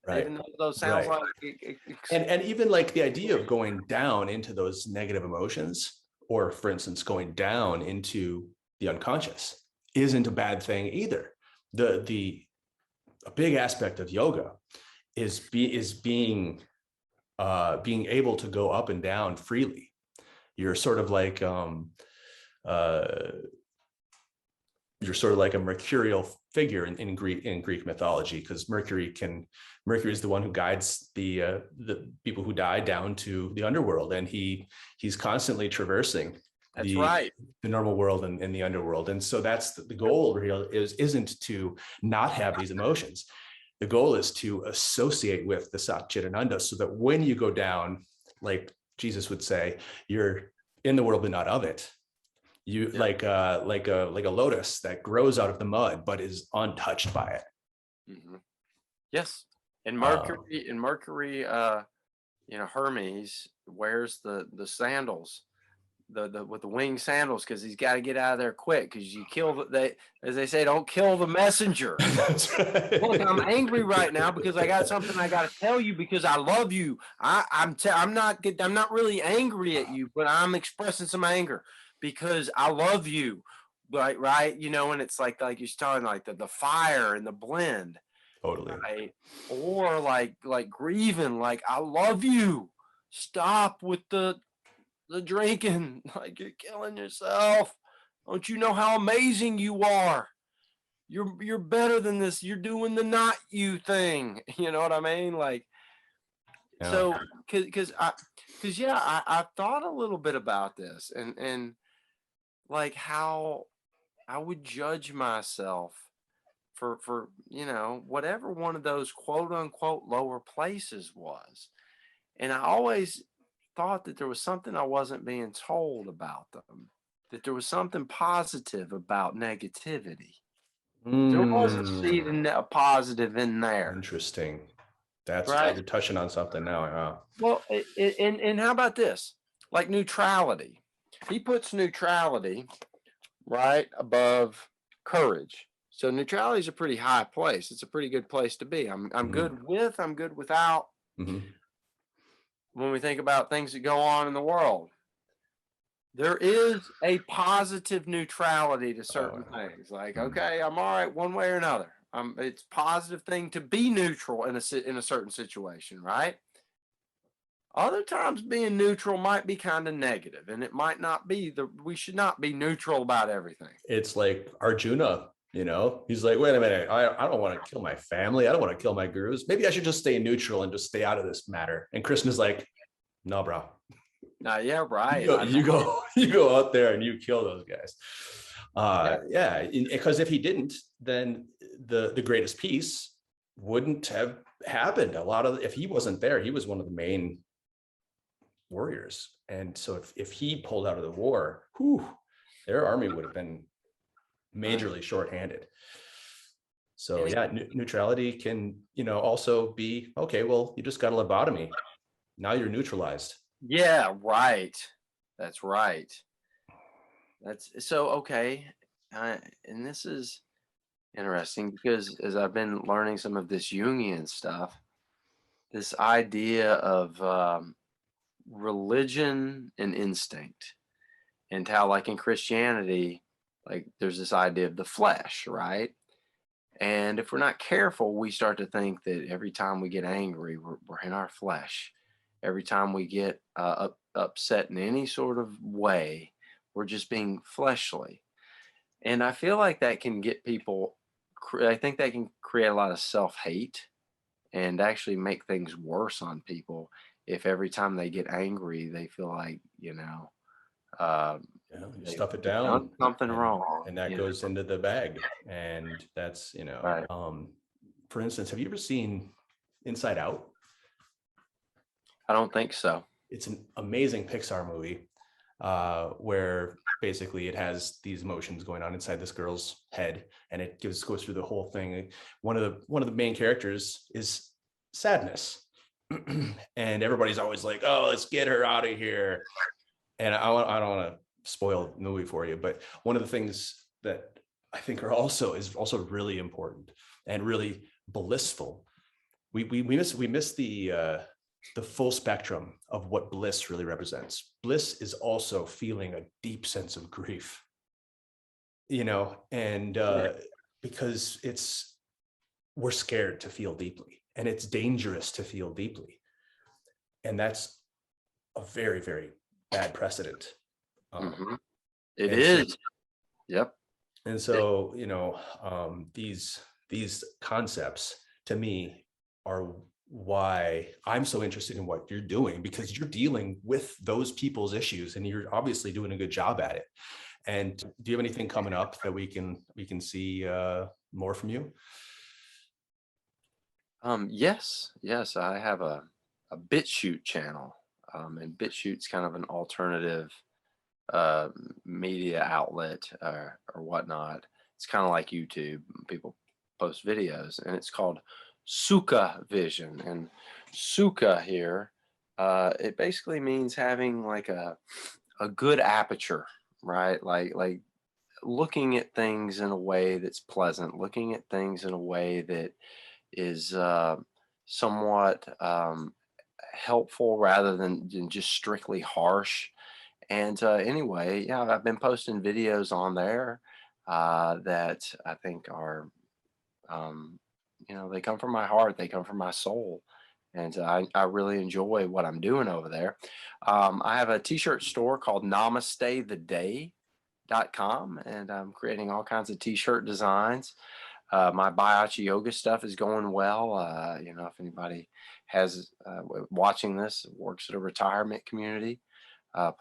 S1: Right.
S2: Even though those sounds
S1: Right.
S2: like
S1: And even like the idea of going down into those negative emotions, or for instance, going down into the unconscious, isn't a bad thing either. A big aspect of yoga is being able to go up and down freely. You're sort of like a mercurial figure in Greek mythology, because Mercury is the one who guides the people who die down to the underworld, and he's constantly traversing
S2: that's right.
S1: the normal world and the underworld. And so that's the goal isn't to not have these emotions. The goal is to associate with the Sat Chit Ananda, so that when you go down, like Jesus would say, you're in the world but not of it. You like a lotus that grows out of the mud but is untouched by it.
S2: Mm-hmm. Yes. And Mercury, Hermes wears the sandals, the with the winged sandals, because he's got to get out of there quick. Because you kill as they say, don't kill the messenger.
S1: That's right.
S2: Look, I'm angry right now because I got something I got to tell you because I love you. I'm not really angry at you, but I'm expressing some anger because I love you. Right. And it's like you're talking like the fire and the blend.
S1: Totally.
S2: Right. Or like grieving, like I love you. Stop with the drinking, like you're killing yourself. Don't you know how amazing you are? You're better than this. You're doing the not you thing. You know what I mean? Like,
S1: Yeah.
S2: so I thought a little bit about this and like how I would judge myself for whatever one of those quote unquote lower places was. And I always thought that there was something I wasn't being told about them, that there was something positive about negativity. There was a seed a positive in there.
S1: Interesting. That's
S2: Right.
S1: you're touching on something now. Huh?
S2: Well, and how about this? Like neutrality. He puts neutrality right above courage. So neutrality is a pretty high place. It's a pretty good place to be. I'm good with, I'm good without.
S1: Mm-hmm.
S2: When we think about things that go on in the world, there is a positive neutrality to certain things. Like, okay, I'm all right one way or another. It's a positive thing to be neutral in a certain situation, right? Other times being neutral might be kind of negative, and it might not be we should not be neutral about everything.
S1: It's like Arjuna, he's like, wait a minute, I don't want to kill my family. I don't want to kill my gurus. Maybe I should just stay neutral and just stay out of this matter. And Krishna's like, no, bro.
S2: Yeah, right.
S1: You go out there and you kill those guys. Because if he didn't, then the greatest peace wouldn't have happened. If he wasn't there, he was one of the main warriors. And so if he pulled out of the war, their army would have been majorly shorthanded. So neutrality can, also be, okay, well, you just got a lobotomy. Now you're neutralized.
S2: Yeah, right. That's right. That's so, okay. and this is interesting because as I've been learning some of this Jungian stuff, this idea of religion and instinct, and how, like in Christianity, like there's this idea of the flesh, right? And if we're not careful, we start to think that every time we get angry, we're in our flesh. Every time we get upset in any sort of way, we're just being fleshly. And I feel like that can get people, I think that can create a lot of self hate and actually make things worse on people if every time they get angry, they feel like, um,
S1: You
S2: they've
S1: stuff it
S2: done
S1: down,
S2: something
S1: and
S2: wrong,
S1: that goes into the bag. And that's,
S2: Right.
S1: for instance, have you ever seen Inside Out?
S2: I don't think so.
S1: It's an amazing Pixar movie, where basically it has these emotions going on inside this girl's head, and it goes through the whole thing. One of the main characters is sadness, and everybody's always like, "Oh, let's get her out of here." And I don't want to spoil the movie for you, but one of the things that I think is also really important and really blissful. We miss the full spectrum of what bliss really represents. Bliss is also feeling a deep sense of grief, and
S2: Yeah.
S1: because we're scared to feel deeply, and it's dangerous to feel deeply, and that's a very, very bad precedent. Um,
S2: hmm It
S1: and so
S2: is. Yep.
S1: and
S2: It,
S1: so these concepts to me are why I'm so interested in what you're doing, because you're dealing with those people's issues and you're obviously doing a good job at it. And do you have anything coming up that we can see more from you?
S2: yes, yes, I have a BitChute channel, and BitChute's kind of an alternative uh, media outlet or whatnot. It's kind of like YouTube. People post videos, and it's called Sukhavision. And Sukha here, it basically means having like a good aperture, right? Like looking at things in a way that's pleasant, looking at things in a way that is somewhat helpful rather than just strictly harsh. And anyway, yeah, I've been posting videos on there that I think are, um, they come from my heart, they come from my soul. And I really enjoy what I'm doing over there. I have a t-shirt store called namastetheday.com, and I'm creating all kinds of t-shirt designs. My Biache yoga stuff is going well. If anybody has watching this works at a retirement community,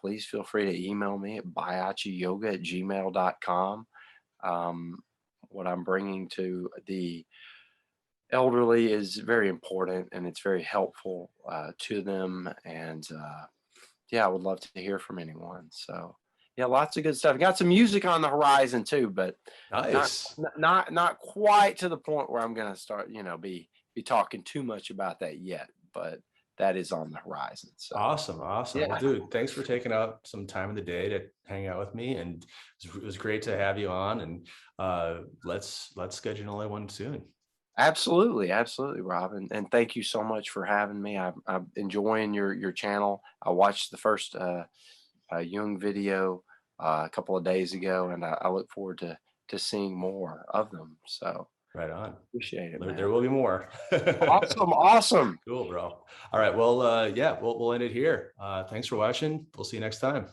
S2: please feel free to email me at biacheyoga@gmail.com. Um, what I'm bringing to the elderly is very important and it's very helpful to them. And yeah, I would love to hear from anyone. So yeah, lots of good stuff. Got some music on the horizon too, but not
S1: Nice.
S2: not quite to the point where I'm gonna start, be talking too much about that yet. But that is on the horizon. So
S1: Awesome, awesome. Well,
S2: yeah,
S1: dude, thanks for taking out some time in the day to hang out with me, and it was great to have you on. And let's schedule another one soon.
S2: absolutely, absolutely, Rob, and thank you so much for having me. I'm enjoying your channel. I watched the first Jung video a couple of days ago, and I look forward to seeing more of them. So
S1: Right on.
S2: appreciate it,
S1: There
S2: man.
S1: will be more.
S2: Awesome, awesome.
S1: Cool, bro. All right. Well, yeah, we'll end it here. Thanks for watching. We'll see you next time.